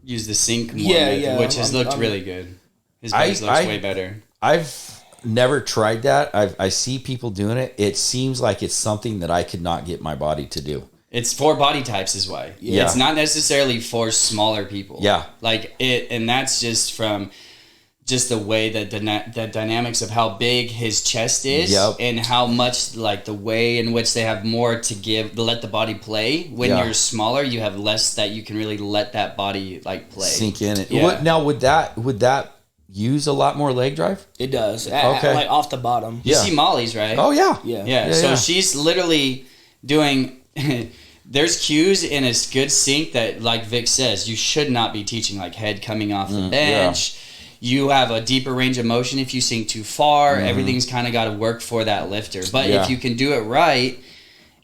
use the sink more, which has looked really good. His base looks way better. I've never tried that. I see people doing it. It seems like it's something that I could not get my body to do. It's for body types is why. Yeah. It's not necessarily for smaller people. Yeah. And that's just from just the way that the dynamics of how big his chest is and how much like the way in which they have more to give to let the body play. When you're smaller, you have less that you can really let that body like play. Sink in it. Yeah. Now would that use a lot more leg drive? It does. Okay. Like off the bottom. You see Molly's, right? Oh yeah. Yeah. So she's literally doing there's cues in a good sync that, like Vic says, you should not be teaching like head coming off the bench. You have a deeper range of motion if you sink too far. Everything's kind of got to work for that lifter. But if you can do it right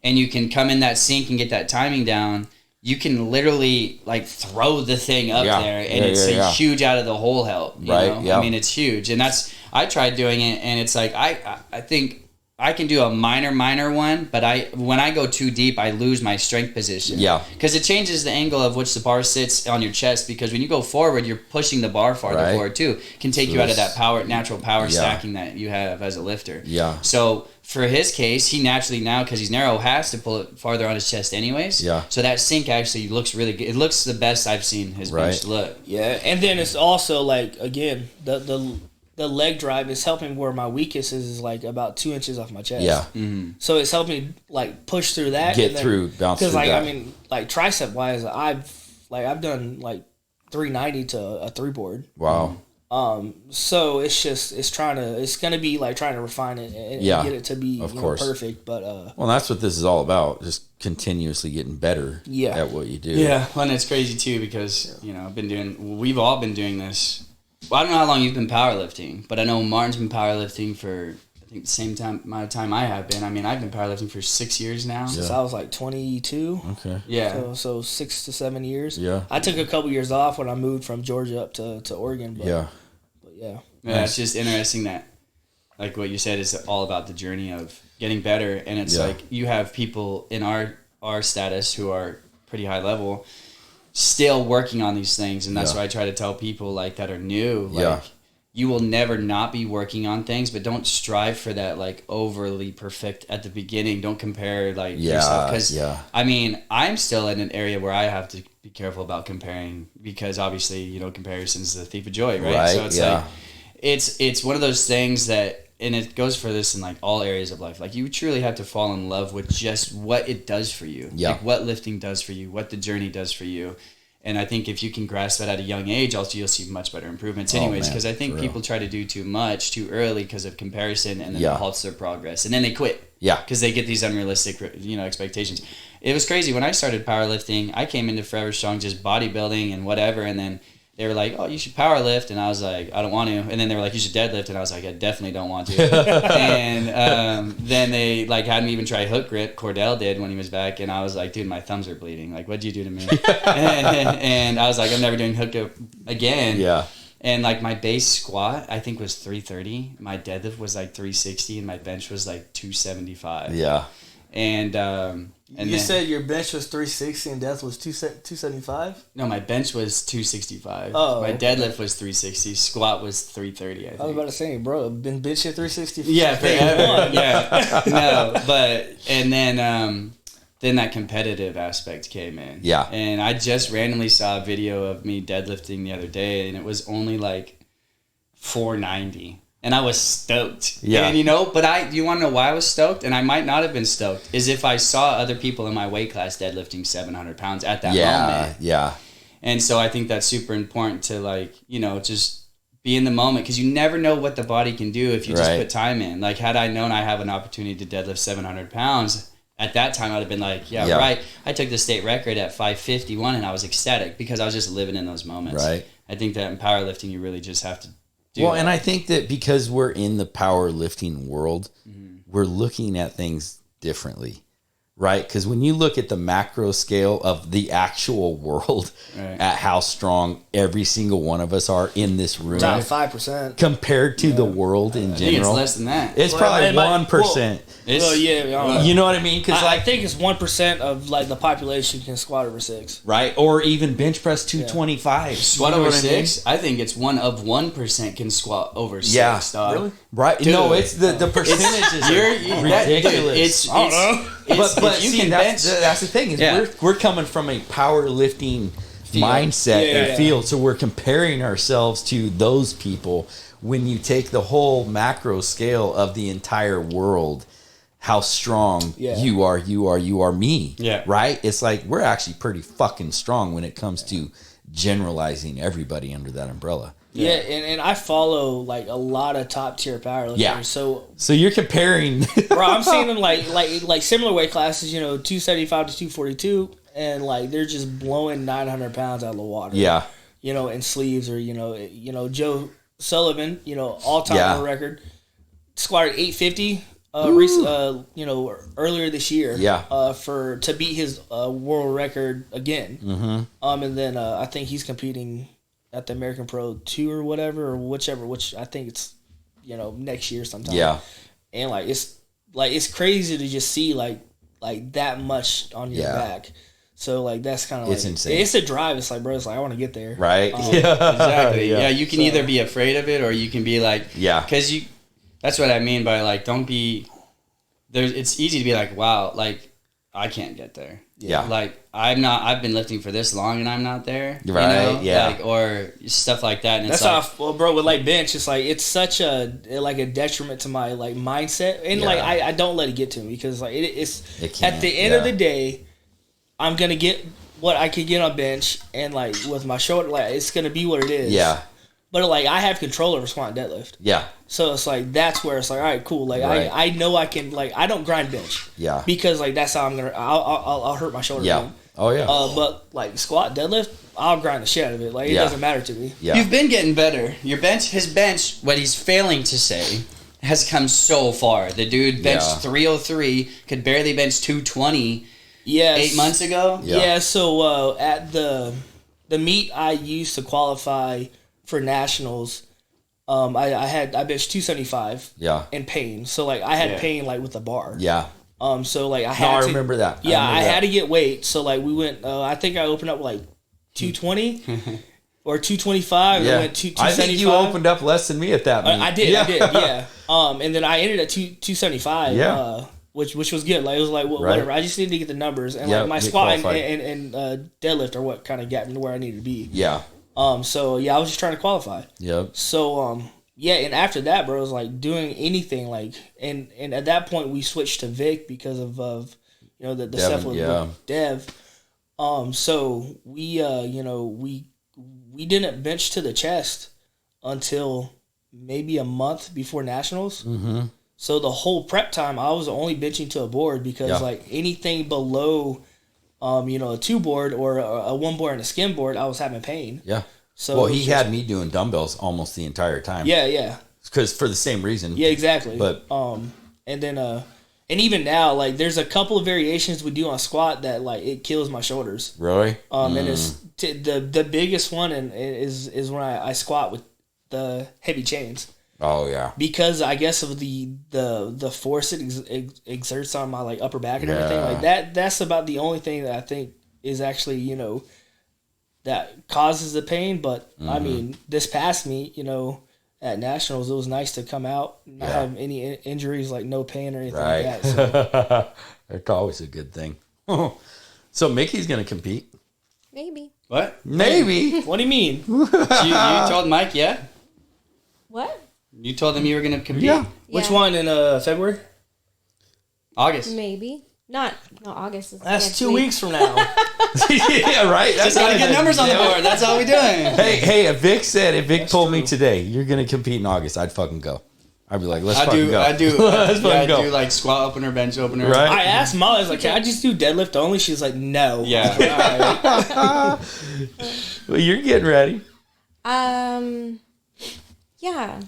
and you can come in that sync and get that timing down, you can literally like throw the thing up there and it's a huge out of the hole help. You know? I mean, it's huge. And I tried doing it and it's like, I think I can do a minor one, but when I go too deep, I lose my strength position. Yeah. Because it changes the angle of which the bar sits on your chest, because when you go forward, you're pushing the bar farther forward too. Can take you out of that natural power stacking that you have as a lifter. Yeah. So for his case, he naturally now, because he's narrow, has to pull it farther on his chest anyways. Yeah. So that sink actually looks really good. It looks the best I've seen his bench look. Yeah, and then it's also like, again, the leg drive is helping where my weakest is like about 2 inches off my chest. Yeah. Mm-hmm. So it's helping me like push through that. Bounce through because like that. I mean, like tricep wise, I've done like 390 to a 3-board. Wow. So it's gonna be like trying to refine it and get it to be perfect. But well, that's what this is all about. Just continuously getting better at what you do. Yeah. Well, and it's crazy too, because we've all been doing this. Well, I don't know how long you've been powerlifting, but I know Martin's been powerlifting for, I think, the same amount of time I have been. I mean, I've been powerlifting for 6 years now. Since I was like 22. Okay. Yeah. So 6 to 7 years. Yeah. I took a couple years off when I moved from Georgia up to Oregon. But, yeah. But yeah. Yeah, it's just interesting that, like what you said, is all about the journey of getting better. And it's like you have people in our status who are pretty high level still working on these things, and that's why I try to tell people like that are new, like you will never not be working on things, but don't strive for that like overly perfect at the beginning. Don't compare like yourself, because I mean, I'm still in an area where I have to be careful about comparing, because obviously comparison's the thief of joy, right? So it's like it's one of those things that, and it goes for this in like all areas of life, like you truly have to fall in love with just what it does for you, like what lifting does for you, what the journey does for you. And I think if you can grasp that at a young age, also you'll see much better improvements anyways, because I think people try to do too much too early because of comparison, and then it halts their progress, and then they quit because they get these unrealistic expectations. It was crazy when I started powerlifting. I came into Forever Strong just bodybuilding and whatever, and then they were like, oh, you should power lift. And I was like, I don't want to. And then they were like, you should deadlift. And I was like, I definitely don't want to. And then they like had me even try hook grip. Cordell did when he was back. And I was like, dude, my thumbs are bleeding. Like, what'd you do to me? and I was like, I'm never doing hook grip again. Yeah. And like my base squat, I think was 330. My deadlift was like 360. And my bench was like 275. Yeah. And you said your bench was 360 and death was 275? No, my bench was 265. Oh, my deadlift was 360. Squat was 330, I think. I was about to say, bro, been benching 360 for yeah, forever. Yeah. No, but, and then that competitive aspect came in. Yeah. And I just randomly saw a video of me deadlifting the other day, and it was only like 490. And I was stoked. Yeah. And but you want to know why I was stoked? And I might not have been stoked, is if I saw other people in my weight class deadlifting 700 pounds at that moment. Yeah. And so I think that's super important to like, just be in the moment, because you never know what the body can do if you just put time in. Like, had I known I have an opportunity to deadlift 700 pounds, at that time I'd have been like, right. I took the state record at 551 and I was ecstatic because I was just living in those moments. Right. I think that in powerlifting, you really just have to and I think that because we're in the powerlifting world, we're looking at things differently, right? Because when you look at the macro scale of the actual world, at how strong every single one of us are in this room, about 5% compared to the world in general, it's less than that. It's probably 1%. You know what I mean? Because I think it's 1% of like the population can squat over 6, right? Or even bench press 225. Squat over 6. I think it's 1% can squat over 6. Yeah, dog. Really? Right? Dude, no, it's the percentages are ridiculous. I don't know. But you can bench. That's the thing is we're coming from a powerlifting mindset and field, so we're comparing ourselves to those people. When you take the whole macro scale of the entire world, how strong you are me. Yeah. Right? It's like we're actually pretty fucking strong when it comes to generalizing everybody under that umbrella. Yeah, and I follow like a lot of top tier powerlifters. Yeah. So you're comparing. Bro, I'm seeing them like similar weight classes, 275 to 242, and like they're just blowing 900 pounds out of the water. Yeah. In sleeves, or Joe Sullivan, all time world record, squatted 850. Earlier this year, to beat his world record again. Mm-hmm. And then I think he's competing at the American Pro 2 or whatever, or whichever, which I think it's next year sometime. Yeah, and like it's like it's crazy to just see like that much on your back. So like that's kind of like, it's insane. It's a drive. It's like, bro, it's like I want to get there. Right. Yeah. Exactly. Yeah. You can either be afraid of it or you can be like, because that's what I mean by like, don't be there. It's easy to be like, wow, like I can't get there. Yeah. Like I've been lifting for this long and I'm not there. Right. You know? Yeah. Like, or stuff like that. And that's it's how, well, bro, with like bench, it's like, it's such a detriment to my like mindset. And like, I don't let it get to me because like it's at the end of the day, I'm going to get what I could get on bench and like with my shoulder, like it's going to be what it is. Yeah. But like I have control over squat and deadlift. Yeah. So it's like that's where it's like, all right, cool. Like I know I can, like I don't grind bench. Yeah. Because like that's how I'll hurt my shoulder. Yeah. Again. Oh yeah. But like squat deadlift, I'll grind the shit out of it. Like it doesn't matter to me. Yeah. You've been getting better. His bench, what he's failing to say, has come so far. The dude benched 303, could barely bench 220. Yes. 8 months ago. Yeah. So at the meet I used to qualify for nationals, I benched 275. Yeah. In pain. So like I had pain like with the bar. Yeah. So like I had I to, remember that. Yeah, I had to get weight. So like we went. I think I opened up like 220 or 225. Yeah. And went 275. I think you opened up less than me at that meet. I did. Yeah. And then I ended at 275. Yeah. Which was good. Like it was like whatever. I just needed to get the numbers and like my squat and deadlift are what kind of got me to where I needed to be. Yeah. So yeah, I was just trying to qualify. Yep. So yeah, and after that, bro, it was like doing anything like, and at that point we switched to Vic because of you know the Devin, stuff with Dev. So we we didn't bench to the chest until maybe a month before nationals. Mm-hmm. So the whole prep time, I was only benching to a board because like anything below, a 2 board or a 1 board and a skim board, I was having pain. Yeah. So well, he had me doing dumbbells almost the entire time. Yeah. Because for the same reason. Yeah, exactly. But and then and even now, like there's a couple of variations we do on squat that like it kills my shoulders. Really? And it's the biggest one is when I squat with the heavy chains. Oh yeah. Because I guess of the force it exerts on my like upper back and everything like that. That's about the only thing that I think is actually that causes the pain. But I mean, this past meet, at nationals, it was nice to come out, not have any injuries, like no pain or anything like that. So. That's always a good thing. So Mickey's gonna compete. Maybe. What? Maybe. What do you mean? you told Mike, yeah? What? You told him you were going to compete? Yeah. Which one in February? August. Maybe. Not August. That's next 2 week. weeks from now. Yeah, right. Just got to get numbers on the board. That's all we're doing. Hey, if Vic That's told me true. today you're gonna compete in August, I'd fucking go. I'd be like, let's I fucking do. go. I do. Let's fucking I go. do like squat opener, bench opener. Right. I asked Molly, I was like, can I just do deadlift only? She's like, no. Yeah. All right. Well, you're getting ready. Yeah.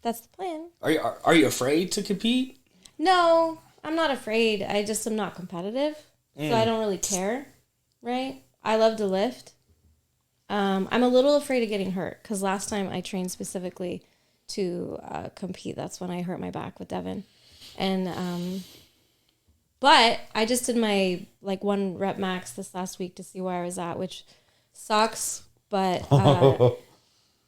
That's the plan. Are you afraid to compete? No, I'm not afraid. I just am not competitive. So I don't really care. Right? I love to lift. I'm a little afraid of getting hurt because last time I trained specifically to compete, that's when I hurt my back with Devin. And but I just did my like 1 rep max this last week to see where I was at, which sucks, but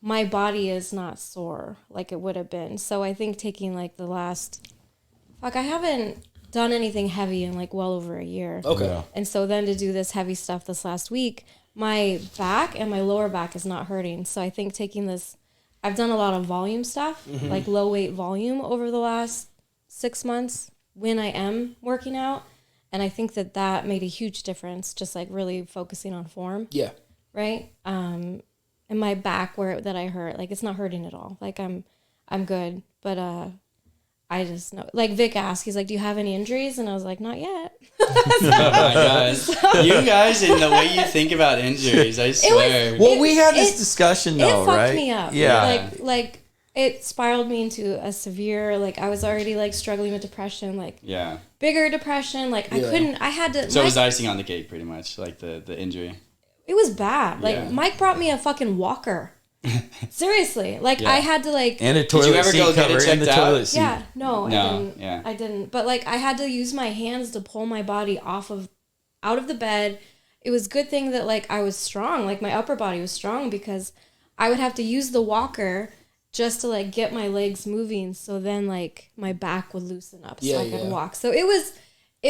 my body is not sore like it would have been. So I think taking like the last I haven't done anything heavy in like well over a year. Okay. Yeah. And so then to do this heavy stuff this last week, my back and my lower back is not hurting. So I think taking this, I've done a lot of volume stuff, like low weight volume over the last 6 months when I am working out. And I think that made a huge difference, just like really focusing on form. Yeah. Right. And my back that I hurt, like it's not hurting at all. Like I'm good. But, I just know, like Vic asked, he's like, do you have any injuries? And I was like, not yet. Oh my God. You guys and the way you think about injuries, I swear. Well, we had this discussion though, it fucked right? me up. Yeah. Like it spiraled me into a severe, like I was already like struggling with depression, like Yeah. bigger depression. Like I had to. So it was icing on the cake pretty much, like the injury. It was bad. Like Yeah. Mike brought me a fucking walker. Seriously, like I had to like. And a toilet you ever seat go get it cover and the checked out? toilet seat. Yeah, no, No, I didn't. yeah. I didn't. But like I had to use my hands to pull my body out of the bed. It was a good thing that like I was strong, like my upper body was strong, because I would have to use the walker just to like get my legs moving, so then like my back would loosen up so I could walk. So it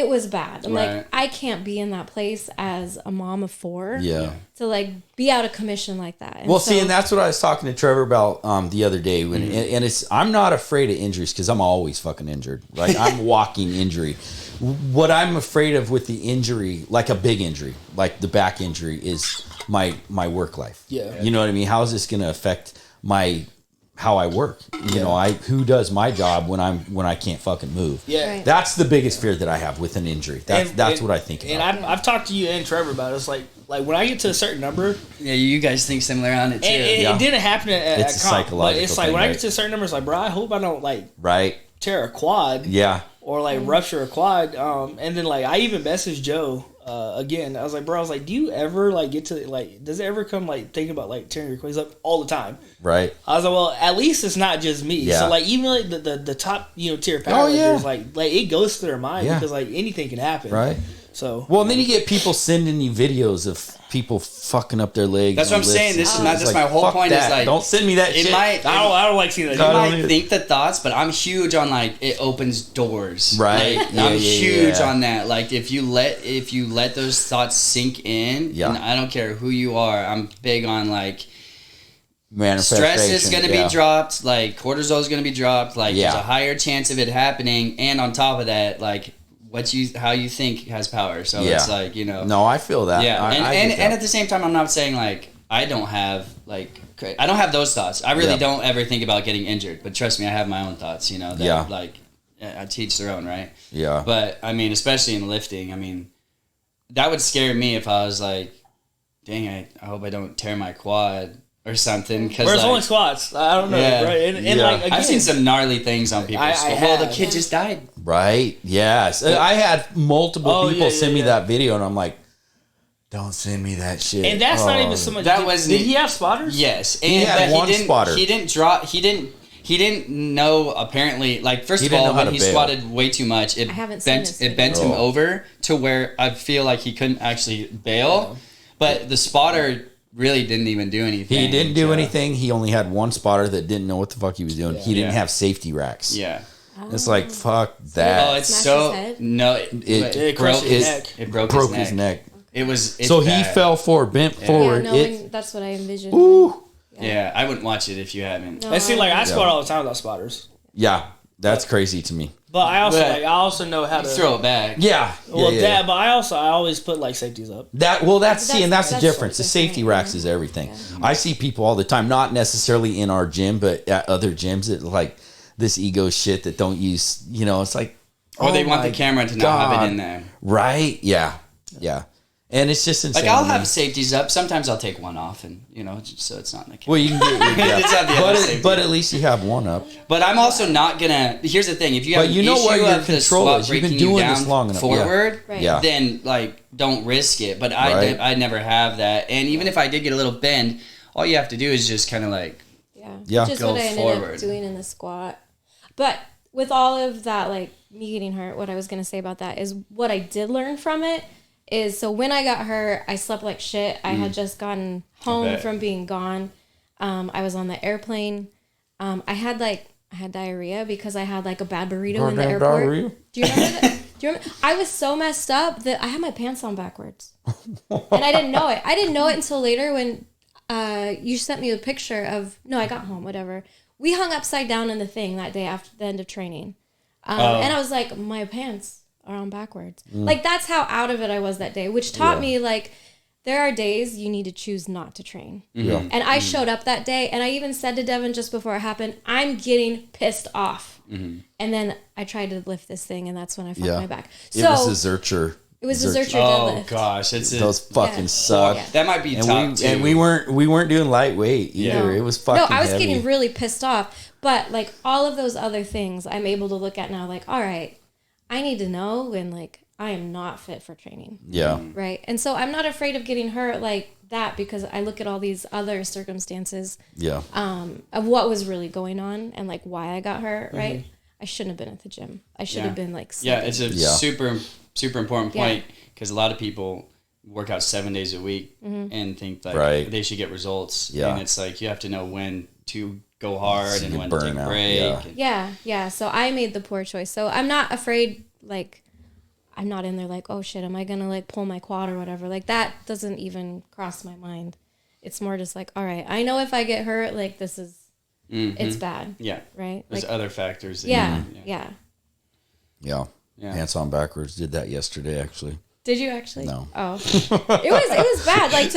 was bad. I'm like, I can't be in that place as a mom of 4. Yeah. To like be out of commission like that. And Well, see, and that's what I was talking to Trevor about the other day. When and it's I'm not afraid of injuries because I'm always fucking injured. Like I'm walking injury. What I'm afraid of with the injury, like a big injury, like the back injury, is my work life. Yeah. You know what I mean? How is this going to affect how I work? You know, who does my job when I can't fucking move? Yeah. Right. That's the biggest fear that I have with an injury. That's what I think about. And I've talked to you and Trevor about it. It's like when I get to a certain number, Yeah, you guys think similar on it too. it didn't happen at It's a comp, psychological but it's like thing, when I right? get to a certain number, it's like, bro, I hope I don't like Right? tear a quad Yeah. or like rupture a quad. And then like I even messaged Joe again. I was like, bro, do you ever like get to like, does it ever come like thinking about like tearing your quad? He's like, all the time. Right. I was like, well, at least it's not just me. Yeah. So like even like the top tier powerlifters, like it goes through their mind Yeah. because like anything can happen. Right. So Well, and then you get people sending you videos of people fucking up their legs. That's what I'm saying. This is not just my whole fuck point. that. Is like don't send me that it shit. might. I don't like seeing that. You God, might think the thoughts, but I'm huge on like it opens doors. Right. Like, Yeah, I'm huge yeah. on that. Like if you let those thoughts sink in, Yeah. and I don't care who you are, I'm big on like Manifestation. stress is going to be dropped, like cortisol is going to be dropped, like Yeah. there's a higher chance of it happening, and on top of that, like how you think has power. So Yeah. it's like No, I feel that. yeah, I and get and that. at the same time, I'm not saying like I don't have those thoughts. I really Yeah. don't ever think about getting injured, but trust me, I have my own thoughts. That, Yeah. like I teach their own, right? Yeah. But I mean, especially in lifting, I mean, that would scare me if I was like, dang, I hope I don't tear my quad or something. Because Whereas only squats. I don't know, Yeah. right? And Yeah. like again, I've seen some gnarly things on people's I squat. Well, the have. kid just died. Right. Yes. I had multiple Oh, people yeah, send me yeah. that video, and I'm like, don't send me that shit. and that's not Oh. even so much. That did, was- did he have spotters? Yes, and He had but one he didn't. spotter. He didn't draw. He didn't know. Apparently, like first He of didn't know all, how when to he bail. squatted way too much, it I haven't seen bent this it bent him video. over to where I feel like he couldn't actually bail. But the spotter really didn't even do anything. He didn't do so- anything. He only had one spotter that didn't know what the fuck he was doing. He didn't Yeah. have safety racks. Yeah. It's like, fuck that. Oh, it's Smash so his head? no. It broke crushed his his neck. It broke, broke his neck. It was So it's he bad. fell forward, bent Yeah, forward. knowing that's what I envisioned. Ooh. Yeah, I wouldn't watch it if you haven't. No, I see, like I squat Yeah. all the time without spotters, Yeah, that's crazy to me. but I also But I also know how You to throw it back. Yeah. Well, yeah, that, but I always put like safeties up. that's That's- the that's difference. The so safety different, racks yeah. is everything. I see people all the time, not necessarily in our gym, but at other gyms that like this ego shit that don't use. It's like, Or they oh want my the camera to not have God. it in there. Right? Yeah. Yeah. And it's just insane. Like I'll to me. have safeties up. Sometimes I'll take one off, and just so it's not in the camera. Well, you can get, yeah. It's not the other safety. but at least you have one up. But I'm also not gonna. Here's the thing: if you have But you an know issue where your of the control squat is. You've been breaking you doing this down long enough. Yeah. forward, Right. Yeah. then like don't risk it. But Right. I never have that. And even if I did get a little bend, all you have to do is just kind of like Yeah. Which is Go what I ended forward. up doing in the squat. But with all of that, like me getting hurt, what I was gonna say about that is what I did learn from it is so when I got hurt, I slept like shit. I had just gotten home bet. from being gone. I was on the airplane. I had diarrhea because I had like a bad burrito in the Goddamn airport. diarrhea? Do you remember that? Do you remember? I was so messed up that I had my pants on backwards, and I didn't know it. I didn't know it until later when you sent me a picture of. No, I got home. Whatever. We hung upside down in the thing that day after the end of training, and I was like, my pants are on backwards. Like that's how out of it I was that day, which taught me like there are days you need to choose not to train. Yeah. And I showed up that day, and I even said to Devin just before it happened, I'm getting pissed off. And then I tried to lift this thing, and that's when I fucked my back. It So was a Zercher. it was a Zercher oh deadlift. gosh, it's Those fucking Yeah. suck. Yeah. that might be top And two. we weren't doing lightweight either. Yeah. It was fucking No, I was heavy. getting really pissed off. But like all of those other things, I'm able to look at now. Like, all right, I need to know, and like I am not fit for training. Yeah. Right. And so I'm not afraid of getting hurt like that because I look at all these other circumstances Yeah. of what was really going on and like why I got hurt. Right. I shouldn't have been at the gym. I should have been like sleeping. Yeah, it's a super important point because a lot of people work out 7 days a week and think like they should get results. Yeah. And it's like you have to know when to go hard So and you when to take burn a out. break. Yeah. So I made the poor choice. So I'm not afraid, like, I'm not in there like, oh shit, am I gonna like pull my quad or whatever? Like that doesn't even cross my mind. It's more just like, all right, I know if I get hurt, like this is, it's bad. Yeah. Right? There's like, other factors. That yeah. Yeah. Pants on backwards. Did that yesterday, actually. Did you actually? No. Oh. It was bad. Like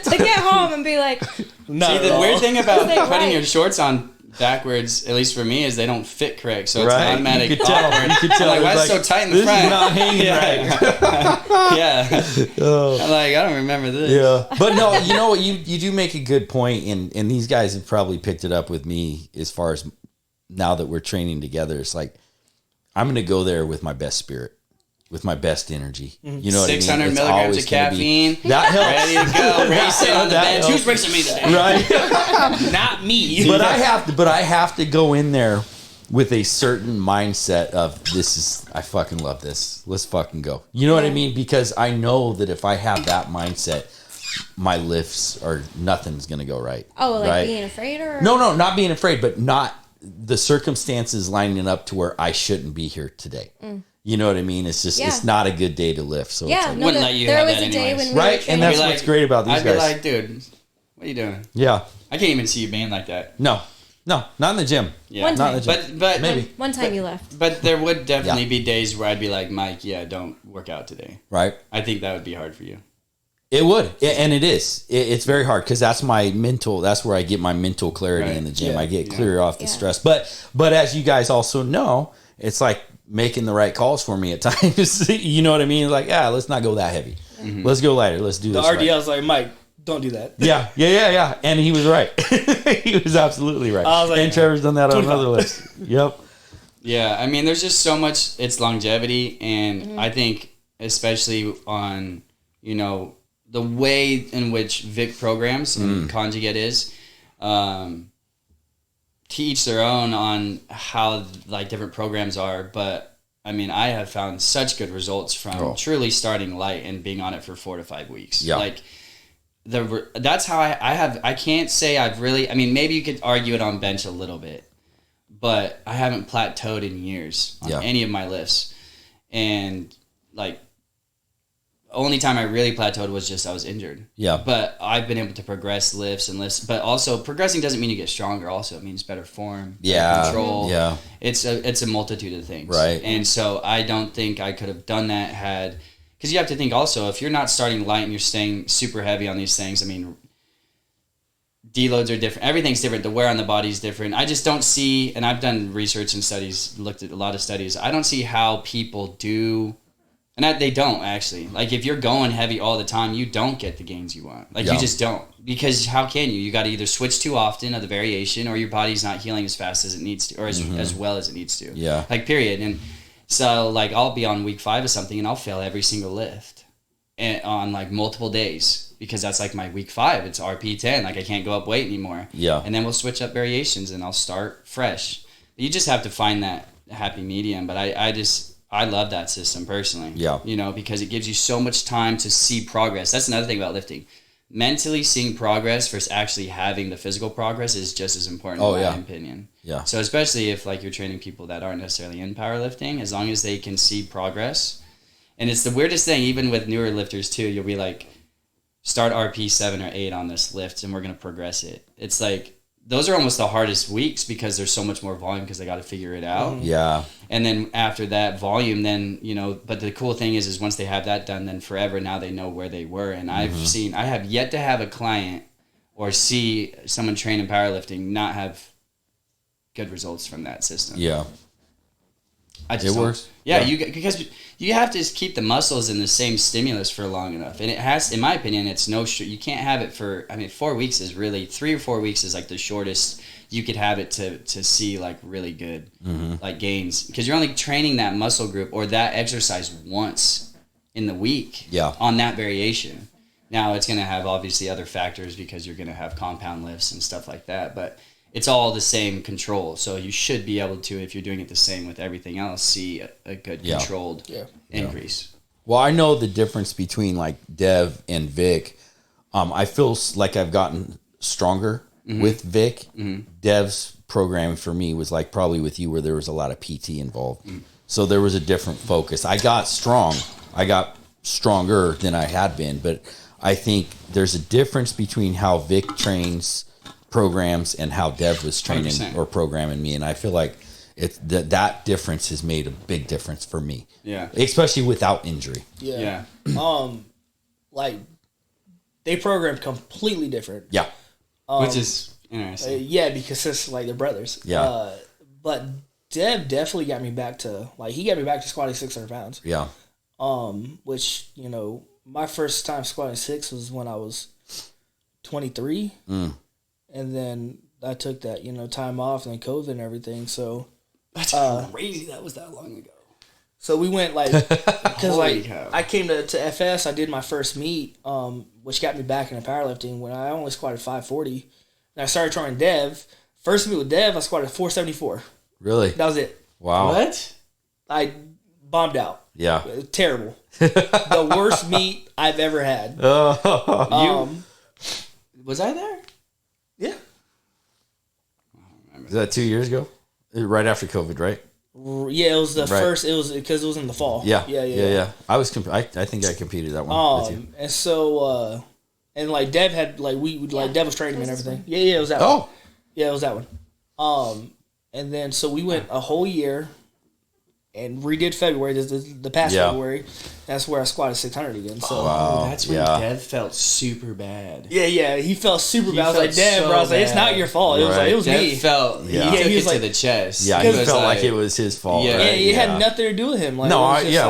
to get home and be like. See, the weird thing about Like, putting your shorts on backwards, at least for me, is they don't fit correct. So it's an automatic. You could tell. awkward. You could tell. I'm like, why is it so tight in the this front? Is not hanging right. Yeah. I'm like, I don't remember this. Yeah. But no, you know what? You do make a good point, and these guys have probably picked it up with me as far as now that we're training together. It's like, I'm going to go there with my best spirit, with my best energy. You know what I mean? 600 It's milligrams always of gonna be- caffeine. That helps. Ready to go. Racing on the That bench. helps. Who's racing me today? Right. Not me. But I have to go in there with a certain mindset of I fucking love this. Let's fucking go. You know what I mean? Because I know that if I have that mindset, my lifts are nothing's gonna go right. Oh, like right? being afraid or No, not being afraid, but not the circumstances lining up to where I shouldn't be here today. You know what I mean? It's just it's not a good day to lift. So it's like, no, Wouldn't let you there have was that a day anyways. when we were right, and training. that's I'd be what's great about these I'd guys. be like, dude, what are you doing? Yeah, I can't even see you being like that. no, not in the gym. Yeah. One Not in time. the gym. But Maybe. One time you left. But there would definitely be days where I'd be like, Mike, don't work out today. Right. I think that would be hard for you. It would, and it is. It's very hard because that's my mental. That's where I get my mental clarity Right. in the gym. Yeah. I get clear off the Yeah. stress. But as you guys also know, it's like making the right calls for me at times. You know what I mean? Like, let's not go that heavy. Let's go lighter. Let's do The this. right. RDL's like, Mike, don't do that. Yeah. And he was right. He was absolutely right. I was like, and Trevor's done that on 25. another list. Yep. Yeah, I mean, there's just so much. It's longevity, and I think especially on the way in which Vic programs and Conjugate is. To each their own on how like different programs are, but I mean, I have found such good results from truly starting light and being on it for 4 to 5 weeks. Yeah. Like that's how I can't say I've really, I mean, maybe you could argue it on bench a little bit, but I haven't plateaued in years on any of my lifts. And like, only time I really plateaued was just I was injured. Yeah. But I've been able to progress lifts and lifts. But also progressing doesn't mean you get stronger. Also, it means better form, better control. Yeah. It's a multitude of things. Right. And so I don't think I could have done that because you have to think also, if you're not starting light and you're staying super heavy on these things, I mean, deloads are different. Everything's different. The wear on the body is different. I just don't see, and I've done research and studies, looked at a lot of studies. I don't see how people do. And they don't actually. Like if you're going heavy all the time, you don't get the gains you want. Like you just don't. Because how can you? You got to either switch too often of the variation, or your body's not healing as fast as it needs to, or as well as it needs to. Yeah. Like period. And so like I'll be on week 5 of something, and I'll fail every single lift, and on like multiple days because that's like my week 5. It's RP10. Like I can't go up weight anymore. Yeah. And then we'll switch up variations, and I'll start fresh. You just have to find that happy medium. But I love that system personally. Yeah. Because it gives you so much time to see progress. That's another thing about lifting. Mentally seeing progress versus actually having the physical progress is just as important in my opinion. Yeah. So especially if like you're training people that aren't necessarily in powerlifting, as long as they can see progress. And it's the weirdest thing, even with newer lifters too, you'll be like, start RP 7 or 8 on this lift and we're going to progress it. It's like, those are almost the hardest weeks because there's so much more volume because they got to figure it out. Yeah. And then after that volume, then, but the cool thing is once they have that done, then forever now they know where they were. And I have yet to have a client or see someone train in powerlifting not have good results from that system. Yeah. It works. Yeah, because you have to keep the muscles in the same stimulus for long enough, and it has, in my opinion, it's you can't have it for. I mean, 4 weeks is really 3 or 4 weeks is like the shortest you could have it to see like really good like gains, because you're only training that muscle group or that exercise once in the week on that variation. Now it's going to have obviously other factors because you're going to have compound lifts and stuff like that, but it's all the same control. So you should be able to, if you're doing it the same with everything else, see a good controlled increase. Well, I know the difference between like Dev and Vic. I feel like I've gotten stronger with Vic. Dev's program for me was like probably with you, where there was a lot of PT involved. So there was a different focus. I got strong. I got stronger than I had been, but I think there's a difference between how Vic trains programs and how Dev was training 100%. Or programming me. And I feel like that difference has made a big difference for me. Yeah. Especially without injury. Yeah. Like they program completely different. Yeah. Which is interesting. Yeah, because it's like they're brothers. Yeah. But Dev definitely got me back to squatting 600 pounds. Yeah. Which, you know, my first time squatting 6 was when I was 23. And then I took that, you know, time off and then COVID and everything. So that's crazy. That was that long ago. So we went like, because like I came to FS, I did my first meet, which got me back into powerlifting when I only squatted 540. And I started trying Dev. First meet with Dev, I squatted 474. Really? That was it. Wow. What? I bombed out. Yeah. Terrible. The worst meet I've ever had. Was I there? Yeah. Is that 2 years ago? Right after COVID, right? Yeah, it was the first. It was because it was in the fall. Yeah. I was. I think I competed that one with you. And so, and like Dev had Dev was training me and everything. Yeah, it was that one. Oh. Yeah, it was that one. And then so we went a whole year and redid February, the past February. That's where I squatted 600 again. So that's when Dev felt super bad. Yeah, he felt super bad. I was like, Dev, bro, I was like, it's not your fault. It was like, it was Dev me. Felt, he took it to the chest. Yeah, he felt like it was his fault. Yeah, right? It had nothing to do with him. Like,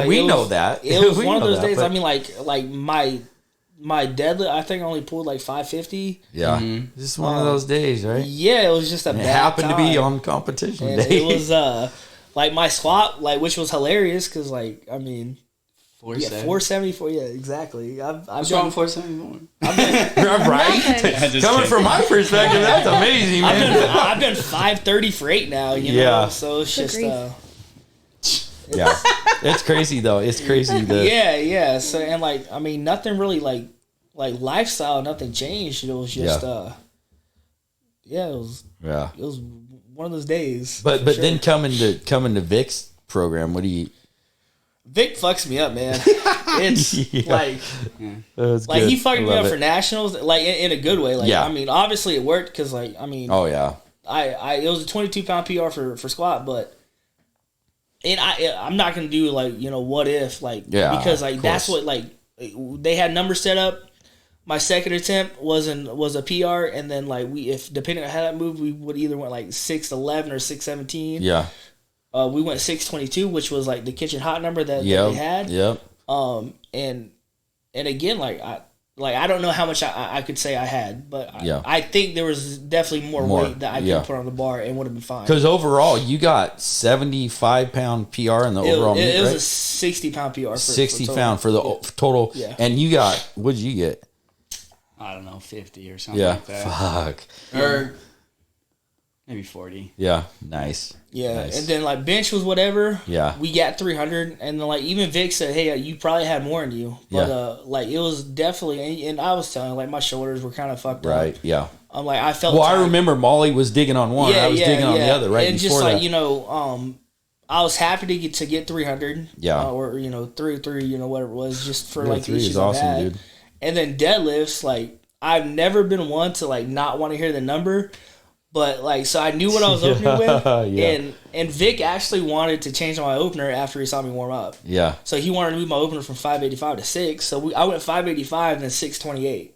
we know that. It was one of those days. I mean, like my deadlift, I think I only pulled like 550. Yeah, just one of those days, right? Yeah, it was just a bad happened time. to be on competition And day. it was like my squat, like, which was hilarious because, like, I mean, 474. Yeah, exactly. I've done 474. Right? Coming from my perspective, that's amazing, man. I've done 530 for 8 now. You know, so it's just. Yeah, it's crazy though. It's crazy. Yeah. So and like, I mean, nothing really like lifestyle. Nothing changed. It was just. It was. Yeah. It was one of those days. But then coming to Vic's program, what do you? Vic fucks me up, man. It's like he fucked me up for nationals, like in a good way. Like I mean, obviously it worked because like I mean, it was a 22-pound PR for squat, but I'm not gonna do like, you know, what if because like that's what like they had numbers set up. My second attempt was a PR, and then like if depending on how that moved, we would either went like 6'11" or 6'17". Yeah. We went 622, which was like the kitchen hot number that they had. Yep. And again, like I don't know how much I could say I had, but I think there was definitely more weight that I could put on the bar and would have been fine. Because overall, you got 75-pound PR in the overall meet, it was right? a 60-pound PR. 60-pound for the total. Yeah. And you got, what did you get? I don't know, 50 or something like that. Fuck. Or maybe 40. Yeah, nice. Yeah, nice. And then like bench was whatever. Yeah. We got 300, and then like even Vic said, "Hey, you probably had more than you." But like it was definitely, and I was telling like my shoulders were kind of fucked up. Right. Yeah. I'm like I felt. Well, I remember Molly was digging on one. I was digging on the other. Right. And just like you know, I was happy to get 300. Yeah. Or you know 3, you know whatever it was, just for like 3 issues is awesome, I had. dude. And then deadlifts, like I've never been one to like not want to hear the number. But like, so I knew what I was opening with, and Vic actually wanted to change my opener after he saw me warm up. Yeah. So he wanted to move my opener from 585 to 6. So I went 585 and then 628.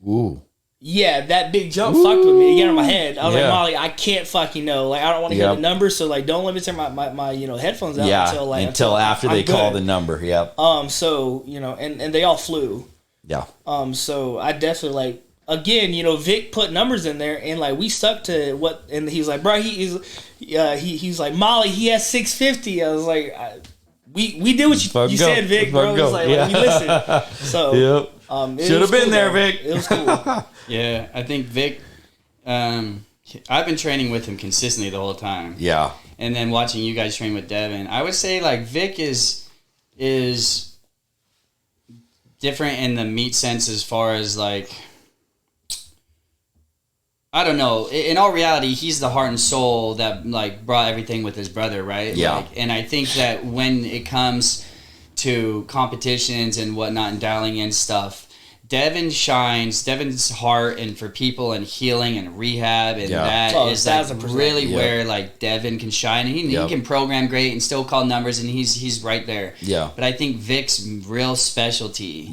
Ooh. Yeah, that big jump fucked with me again in my head. I was like, Molly, I can't fucking know. Like, I don't want to hear the number, so like, don't let me turn my you know headphones out until after they call the number. Yep. So you know, and they all flew. Yeah. So I definitely like. again, you know, Vic put numbers in there, and like we stuck to what, and he's like, bro, he's like, Molly, he has 650. I was like, we did what you said, Vic, bro. He's like, we listened. So should have been there, Vic. It was cool. Yeah, I think Vic. I've been training with him consistently the whole time. Yeah, and then watching you guys train with Devin, I would say like Vic is different in the meat sense as far as like, I don't know. In all reality, he's the heart and soul that like brought everything with his brother, right? Yeah. Like, and I think that when it comes to competitions and whatnot and dialing in stuff, Devin shines. Devin's heart and for people and healing and rehab and that is like really where like Devin can shine. And he can program great and still call numbers and he's right there. Yeah. But I think Vic's real specialty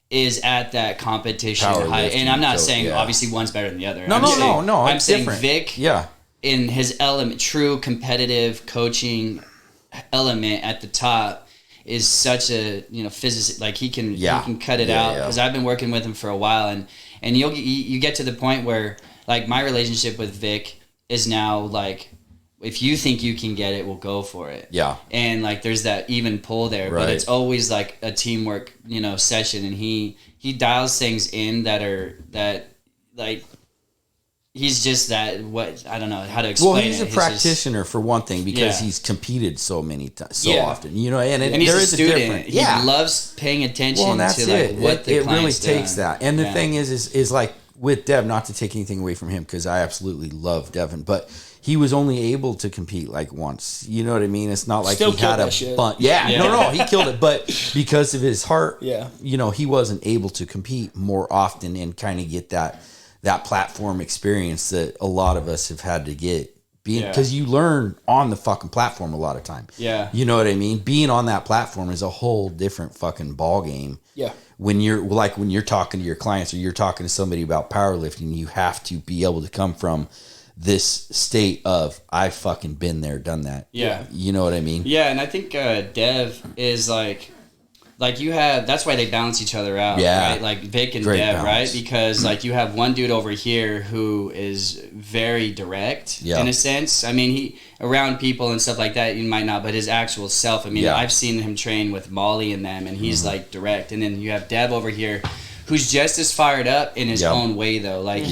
is at that competition high. And I'm not saying obviously one's better than the other. No. I'm It's saying different. Vic in his element, true competitive coaching element at the top is such a physicist, like he can cut it out because I've been working with him for a while and you get to the point where like my relationship with Vic is now like if you think you can get it, we'll go for it. And like there's that even pull there, but it's always like a teamwork session and he dials things in that like he's just that I don't know how to explain. Well, he's a practitioner for one thing because he's competed so many times, often. And he's there a is student. a difference. He loves paying attention and that's to like it. what the it really client's takes done. that. And the thing is like with Dev, not to take anything away from him because I absolutely love Devin, but he was only able to compete like once. You know what I mean? It's not like Still he had a bunch. No, he killed it. But because of his heart, he wasn't able to compete more often and kind of get that platform experience that a lot of us have had to get. Because you learn on the fucking platform a lot of time. Yeah. You know what I mean? Being on that platform is a whole different fucking ball game. Yeah. When you're talking to your clients or you're talking to somebody about powerlifting, you have to be able to come from this state of I've fucking been there, done that. Yeah. You know what I mean? Yeah, and I think Dev is like you have, that's why they balance each other out, right? Like Vic and Great Dev, balance. right? Because like you have one dude over here who is very direct in a sense. I mean, he around people and stuff like that, you might not, but his actual self, I mean, I've seen him train with Molly and them and he's like direct. And then you have Dev over here who's just as fired up in his own way though. Like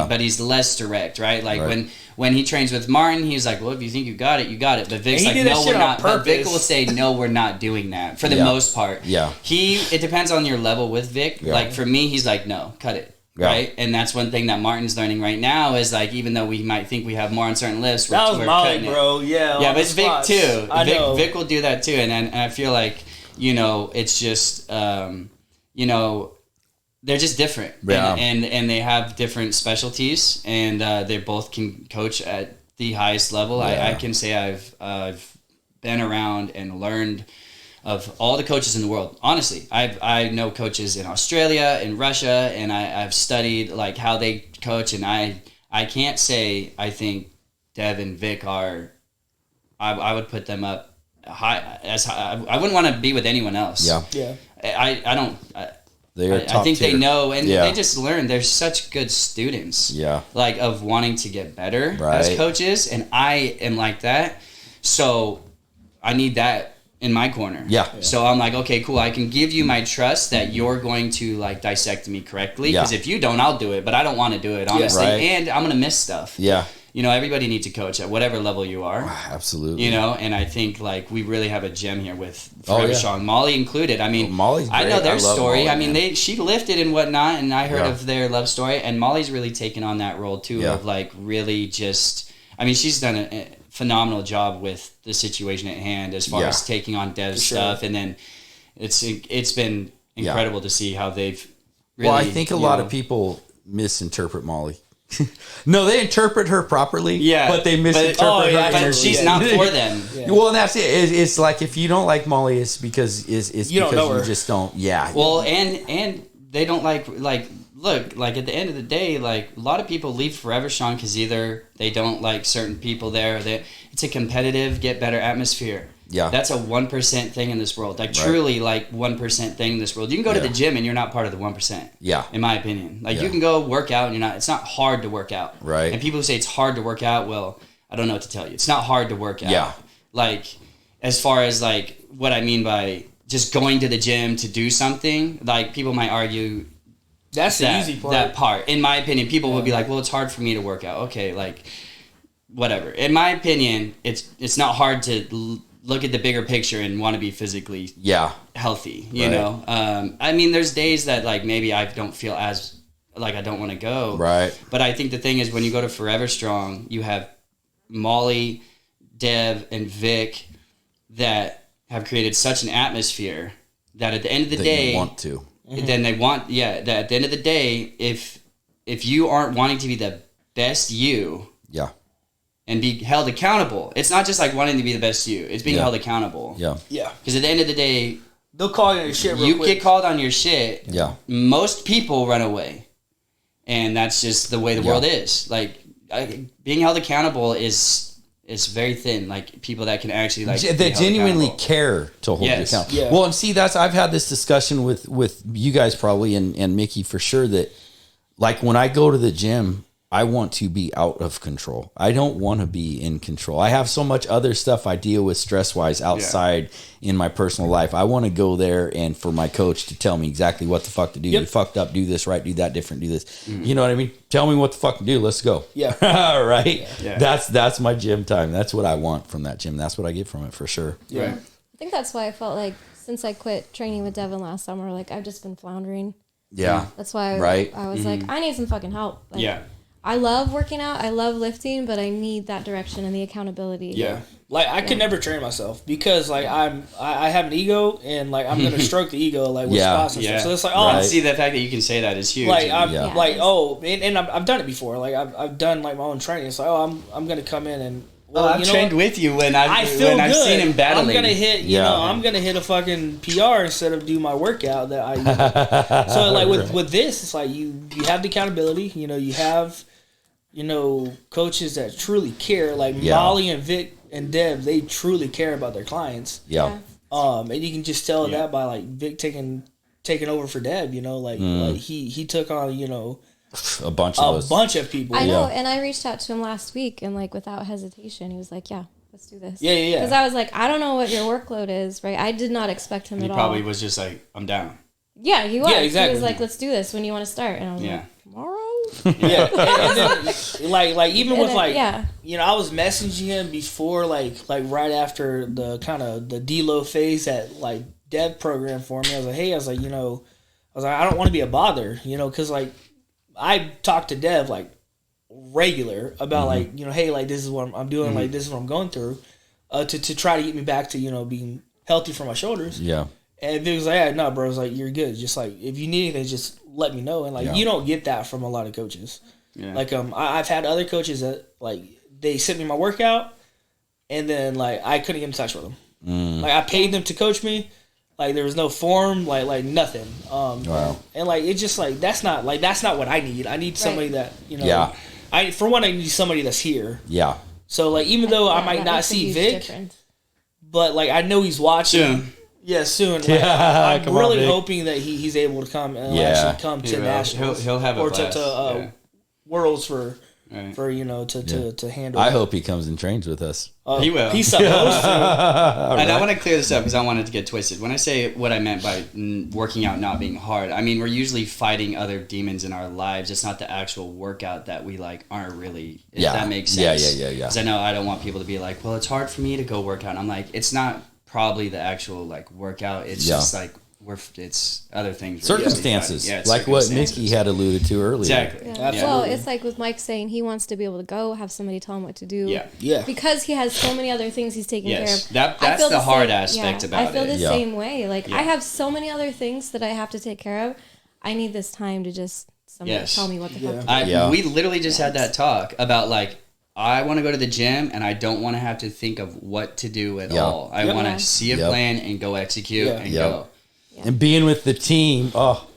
but he's less direct, right? Like when he trains with Martin, he's like, well, if you think you got it, you got it. But Vic's like, no, we're not. But Vic will say, no, we're not doing that for the most part. Yeah. It depends on your level with Vic. Yeah. Like for me, he's like, no, cut it. Yeah. Right? And that's one thing that Martin's learning right now is like, even though we might think we have more on certain lifts, we're Molly, cutting bro. it. Yeah. Yeah, but it's Vic too. I know. Vic will do that too. And I feel like, it's just, they're just different. Yeah. And they have different specialties and they both can coach at the highest level. Yeah. I can say I've been around and learned of all the coaches in the world. Honestly, I know coaches in Australia, in Russia, and I've studied like how they coach. And I can't say I think Dev and Vic are. I would put them up high as high. I wouldn't want to be with anyone else. Yeah. I don't. I think they know, and they just learn. They're such good students. Yeah. Like of wanting to get better as coaches, and I am like that. So I need that in my corner. Yeah. So I'm like, okay, cool. I can give you my trust that you're going to like dissect me correctly. Because if you don't, I'll do it. But I don't want to do it honestly, and I'm gonna miss stuff. Yeah. Everybody needs to coach at whatever level you are. Absolutely. And I think like we really have a gem here with Trevor Strong, Molly included. I mean, Molly's great. I know their story. Molly, I mean, she lifted and whatnot, and I heard of their love story. And Molly's really taken on that role too of like really just. I mean, she's done a phenomenal job with the situation at hand as far as taking on Dev's stuff, and then it's been incredible to see how they've. Really, well, I think a lot of people misinterpret Molly. No, they interpret her properly. Yeah, but they misinterpret her. But she's not for them. Yeah. Well, and that's it. It's like if you don't like Molly, it's because you just don't. Yeah. Well, and they don't like look like at the end of the day, like a lot of people leave Forever Strong because either they don't like certain people there, or it's a competitive, get better atmosphere. Yeah. That's a 1% thing in this world. Like truly like 1% thing in this world. You can go to the gym and you're not part of the 1%. Yeah. In my opinion. Like you can go work out and it's not hard to work out. Right. And people who say it's hard to work out, well, I don't know what to tell you. It's not hard to work out. Yeah. Like as far as like what I mean by just going to the gym to do something, like people might argue that's the easy part. That part. In my opinion, people would be like, well, it's hard for me to work out. Okay, like whatever. In my opinion, it's not hard to look at the bigger picture and want to be physically healthy, you know? I mean, there's days that like maybe I don't feel as like I don't want to go. Right. But I think the thing is when you go to Forever Strong, you have Molly, Dev, and Vic that have created such an atmosphere that at the end of the day, you want to. Then they want, that at the end of the day, if you aren't wanting to be the best you, and be held accountable, it's not just like wanting to be the best you; it's being held accountable. Yeah. Because at the end of the day, they'll call you on your shit. You get called on your shit. Yeah. Most people run away, and that's just the way the world is. Like being held accountable is very thin. Like people that can actually like that genuinely care to hold you accountable. Yeah. Well, and see, I've had this discussion with you guys probably and Mickey for sure that like when I go to the gym, I want to be out of control. I don't want to be in control. I have so much other stuff I deal with stress-wise outside in my personal life. I want to go there and for my coach to tell me exactly what the fuck to do. You fucked up, do this right, do that different, do this. Mm-hmm. You know what I mean? Tell me what the fuck to do. Let's go. Yeah. Right? Yeah. That's my gym time. That's what I want from that gym. That's what I get from it for sure. Yeah. I think that's why I felt like since I quit training with Devin last summer, like I've just been floundering. Yeah. That's why I was like, I need some fucking help. Like, I love working out. I love lifting, but I need that direction and the accountability. Yeah. Like I could never train myself because like I have an ego and like I'm gonna stroke the ego like with spots and stuff. So it's like see the fact that you can say that is huge. Like I'm like and I've done it before. Like I've done like my own training. It's like I'm gonna come in and I've trained with you when I've seen him battling. I'm gonna hit I'm gonna hit a fucking PR instead of do my workout that I so like with this it's like you have the accountability. You know you have coaches that truly care, like Molly and Vic and Dev, they truly care about their clients. Yeah. And you can just tell that by like Vic taking over for Dev, like he took on, a bunch of people. I know, and I reached out to him last week and like without hesitation, he was like, yeah, let's do this. Yeah. Because I was like, I don't know what your workload is, right? I did not expect him at all. He probably was just like, I'm down. Yeah, he was. Yeah, exactly. He was like, let's do this when you want to start. And I was like, tomorrow? Yeah, and then, like even with like I was messaging him before like right after the kind of the deload phase that like Dev program for me. I was like, hey, I was like I don't want to be a bother, because like I talk to Dev like regular about like hey, like this is what I'm doing, like this is what I'm going through, to try to get me back to being healthy for my shoulders. Yeah. And Vic was like, yeah, no, bro. I was like, you're good. Just like, if you need anything, just let me know. And like, you don't get that from a lot of coaches. Yeah. Like, I've had other coaches that like they sent me my workout, and then like I couldn't get in touch with them. Like I paid them to coach me. Like there was no form, like nothing. Wow. And like it's just like that's not what I need. I need somebody that I need somebody that's here. Yeah. So like even though I might not see Vic, but like I know he's watching. Yeah, soon. Like, I'm really hoping that he's able to come and actually come to nationals. He'll have a or blast. to worlds for to handle. I hope he comes and trains with us. He will. He's supposed to. And I want to clear this up because I don't want it to get twisted. When I say what I meant by working out not being hard, I mean we're usually fighting other demons in our lives. It's not the actual workout that we like aren't really. If that makes sense. Yeah. Because I know I don't want people to be like, well, it's hard for me to go work out. I'm like, it's not probably the actual like workout. It's just like it's other things. Circumstances. Like what Mickey had alluded to earlier. Exactly. Yeah. Well, it's like with Mike saying he wants to be able to go, have somebody tell him what to do. Yeah. Because he has so many other things he's taking care of. That's the hard aspect about it. I feel the same way. Like I have so many other things that I have to take care of. I need this time to just somebody tell me what the fuck to do. We literally just had that talk about like I want to go to the gym and I don't want to have to think of what to do at all. I want to see a plan and go execute and go. And being with the team,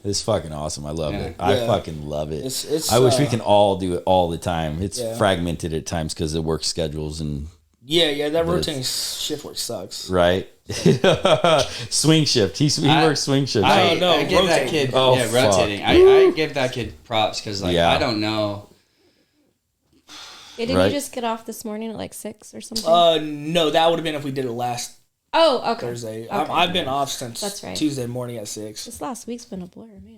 it's fucking awesome. I love it. I fucking love it. I wish we can all do it all the time. It's fragmented at times because of work schedules and Yeah, that rotating shift work sucks. Right. Swing shift. He works swing shift. I don't know. I give that kid, rotating. I give that kid props because, like, I don't know. Yeah, didn't you just get off this morning at like 6 or something? No, that would have been if we did it last Thursday. Okay. I've been off since That's right. Tuesday morning at 6. This last week's been a blur, man.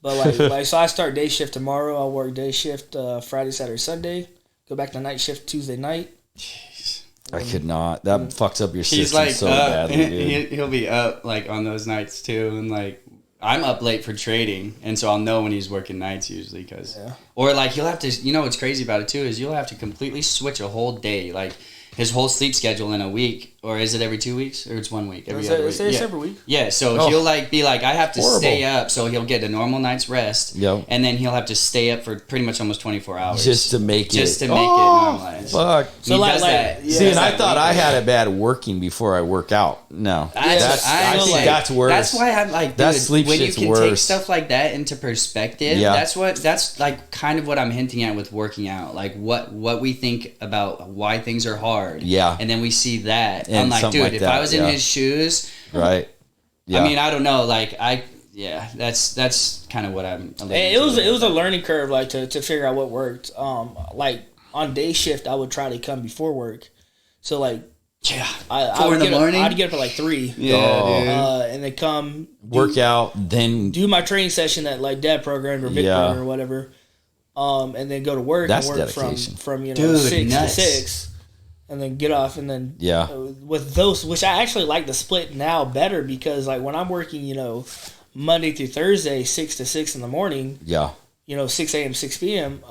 But like, so I start day shift tomorrow. I'll work day shift Friday, Saturday, Sunday. Go back to night shift Tuesday night. Jeez. I could not. That fucks up your He's system like so badly, dude. He'll be up like on those nights too, and like I'm up late for trading, and so I'll know when he's working nights usually because, or like he'll have to. You know what's crazy about it too is you'll have to completely switch a whole day, like his whole sleep schedule in a week, or is it every 2 weeks, or it's 1 week? Every other week. It's every week. Yeah, so he'll like be like, I have to stay up, so he'll get a normal night's rest, and then he'll have to stay up for pretty much almost 24 hours just to make it normalized. Fuck. So like that. See, and I thought I had it bad working before I work out. No, I think that's worse. That's why I'm like, that sleep when you shit's can worse. take stuff like that into perspective, that's like kind of what I'm hinting at with working out, like what we think about why things are hard, and then we see that, and I'm like, dude, if I was in his shoes, right? Yeah. I mean, I don't know, like that's kind of what I'm. It was a learning curve, like to figure out what worked. Like on day shift, I would try to come before work, so like. Yeah, 4 in the morning. I'd get up at like 3. Yeah, and then come work out, then do my training session that like Dad programmed or Vic programmed or whatever. And then go to work. That's and work dedication. from 6 to 6, and then get off and then with those, which I actually like the split now better because like when I'm working, Monday through Thursday 6 to 6 in the morning. 6 a.m. 6 p.m.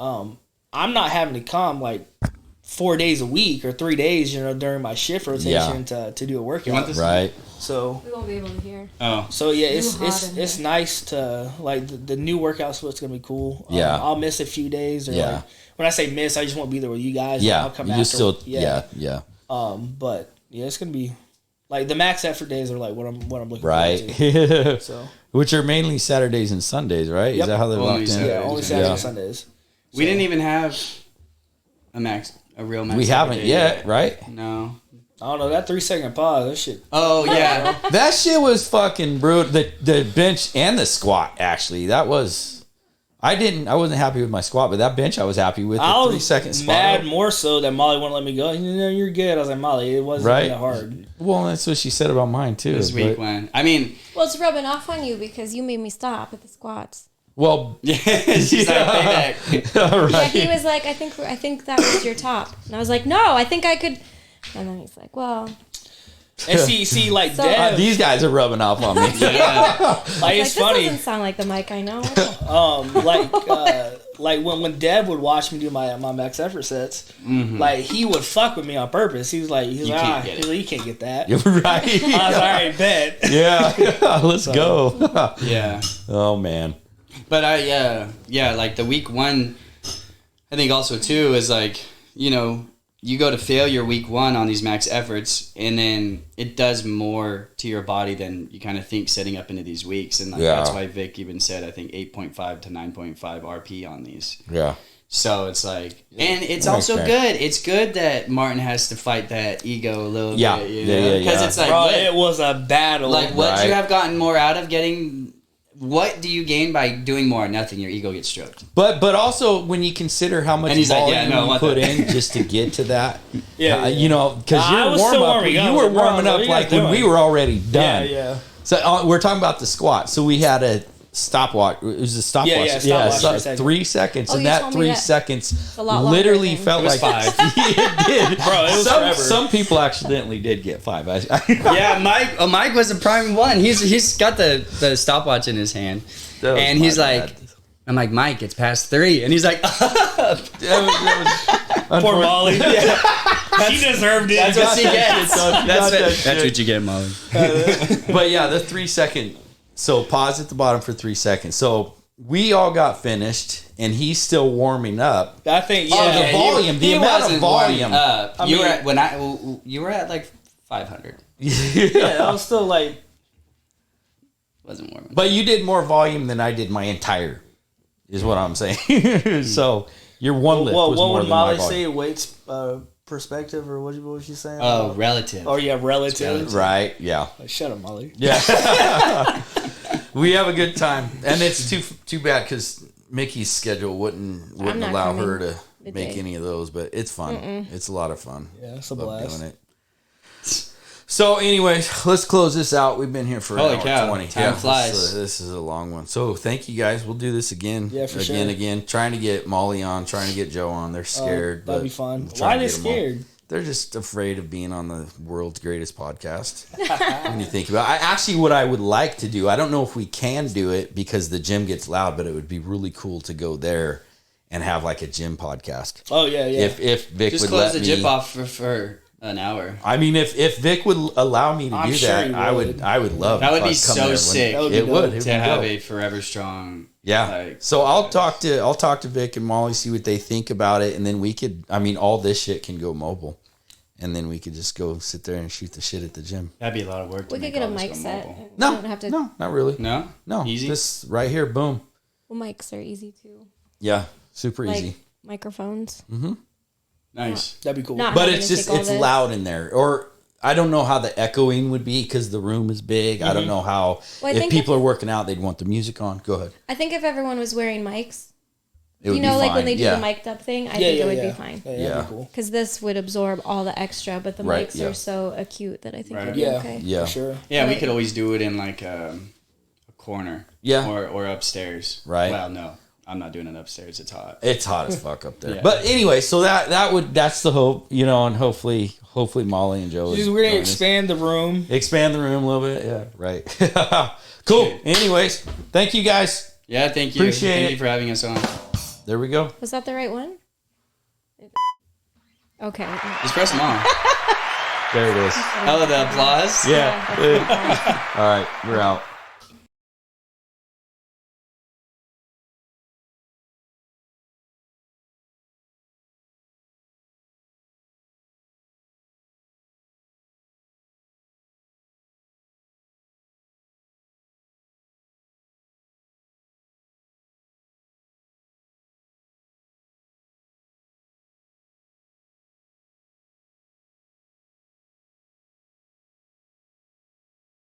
I'm not having to come like 4 days a week or 3 days, during my shift rotation to do a workout. Right. So we won't be able to hear. Oh. So yeah, it's nice to like the new workout split's gonna be cool. I'll miss a few days or like when I say miss, I just won't be there with you guys. Yeah. I'll come you after. Still But yeah, it's gonna be like the max effort days are like what I'm looking right. forward to. So which are mainly Saturdays and Sundays, right? Is that how they're locked in? Yeah, only Saturdays and Sundays. We didn't even have a real max. We haven't yet, right? No. I don't know, that 3-second pause, that shit. Oh yeah. That shit was fucking brutal. The bench and the squat, actually. That was I wasn't happy with my squat, but that bench I was happy with. The 3-second spot. Mad more so that Molly wouldn't let me go. You're good. I was like, Molly, it wasn't that hard. Well, that's what she said about mine too. This week when well, it's rubbing off on you because you made me stop at the squats. Well, she's like, payback. Right. Yeah, he was like, I think that was your top, and I was like, no, I think I could. And then he's like, well. And see, like Dev, these guys are rubbing off on me. Like it's funny. This doesn't sound like the mic I know. Like when Dev would watch me do my max effort sets, like he would fuck with me on purpose. He was like, you can't get that. You're right. I was like, all right, bet. Yeah, let's go. Yeah. Oh man. But like the week one, I think also too is like, you go to failure week one on these max efforts, and then it does more to your body than you kind of think setting up into these weeks. And that's why Vic even said, I think 8.5 to 9.5 RP on these. Yeah. So it's like, and it's also good. It's good that Martin has to fight that ego a little bit. Yeah. Because it's like, bro, it was a battle. Like, what you have gotten more out of getting. What do you gain by doing more? Nothing. Your ego gets stroked. But also when you consider how much volume you put in just to get to that, because you were warming up like when we were already done. Yeah. So we're talking about the squat. So we had a stopwatch. It was a stopwatch. Yeah, 3 seconds, and that 3 seconds literally felt like 5. It did, bro. It was forever. Some people accidentally did get 5. Mike was the prime one. He's got the stopwatch in his hand, and he's like, I'm like, Mike, it's past 3, and he's like, poor Molly. She deserved it. That's what she gets. That's what you get, Molly. But yeah, the 3 second. So pause at the bottom for 3 seconds. So we all got finished, and he's still warming up. I think the volume, the amount of volume. You were at like 500. Yeah, I was still like wasn't warming. But you did more volume than I did my entire. Is what I'm saying. So your one lift was more than my volume. Say weights perspective, or what was you saying? Oh, relative. Oh yeah, relative. Right? Yeah. Shut up, Molly. Yeah. We have a good time, and it's too bad because Mickey's schedule wouldn't not allow coming her to midday. make any of those, but it's fun. It's a lot of fun. Yeah, it's a Love blast. doing it. So, anyways, let's close this out. We've been here for Holy an hour cow, 20. time flies. This is a long one. So, thank you guys. We'll do this again. Yeah, for again. sure. Trying to get Molly on, trying to get Joe on. They're scared. That'd but be fun. we'll try Why are to they get 'em on. scared? They're just afraid of being on the world's greatest podcast. When you think about it. What I would like to do, I don't know if we can do it because the gym gets loud, but it would be really cool to go there and have like a gym podcast. Oh yeah. If Vic Just would close let the me, gym off for an hour. I mean, if Vic would allow me to I'm do sure that, he I would. would love. That would if be I'd come so there. sick. That would be It would. dope. It To would have go. a forever strong. Yeah. like, So I'll talk to Vic and Molly, see what they think about it, and then we could. I mean, all this shit can go mobile, and then we could just go sit there and shoot the shit at the gym. That'd be a lot of work. We to could make get a all this mic go set. mobile. We don't have to. No, not really. No, No, easy. Just right here, boom. Well, mics are easy too. Yeah, super Like easy. microphones. Nice. That'd be cool. Not But having it's to just take all it's this. loud in there, or I don't know how the echoing would be because the room is big. I don't know how Well, I if think people are working out, they'd want the music on. Go ahead. I think if everyone was wearing mics, It would you know, be like fine. when they do yeah. the mic'd up thing, I Yeah, think yeah, it would yeah. be fine. Yeah, Yeah. that'd be cool. Because this would absorb all the extra, but the Right, mics yeah. are so acute that I think Right. it'd be Yeah, okay. Yeah. for sure. Yeah, we Right. could always do it in like a corner. Yeah. Or upstairs. Right. Well, no, I'm not doing it upstairs. It's hot. It's hot as fuck up there. Yeah. But anyway, so that's the hope, and hopefully Molly and Joe. We're would gonna join us. expand the room. Expand the room a little bit. Yeah, right. Cool. Shit. Anyways, thank you guys. Yeah, thank you. Appreciate Thank it. you for having us on. There we go. Was that the right one? Okay. Just press them on. There it is. Oh, the applause. Yeah. All right, we're out.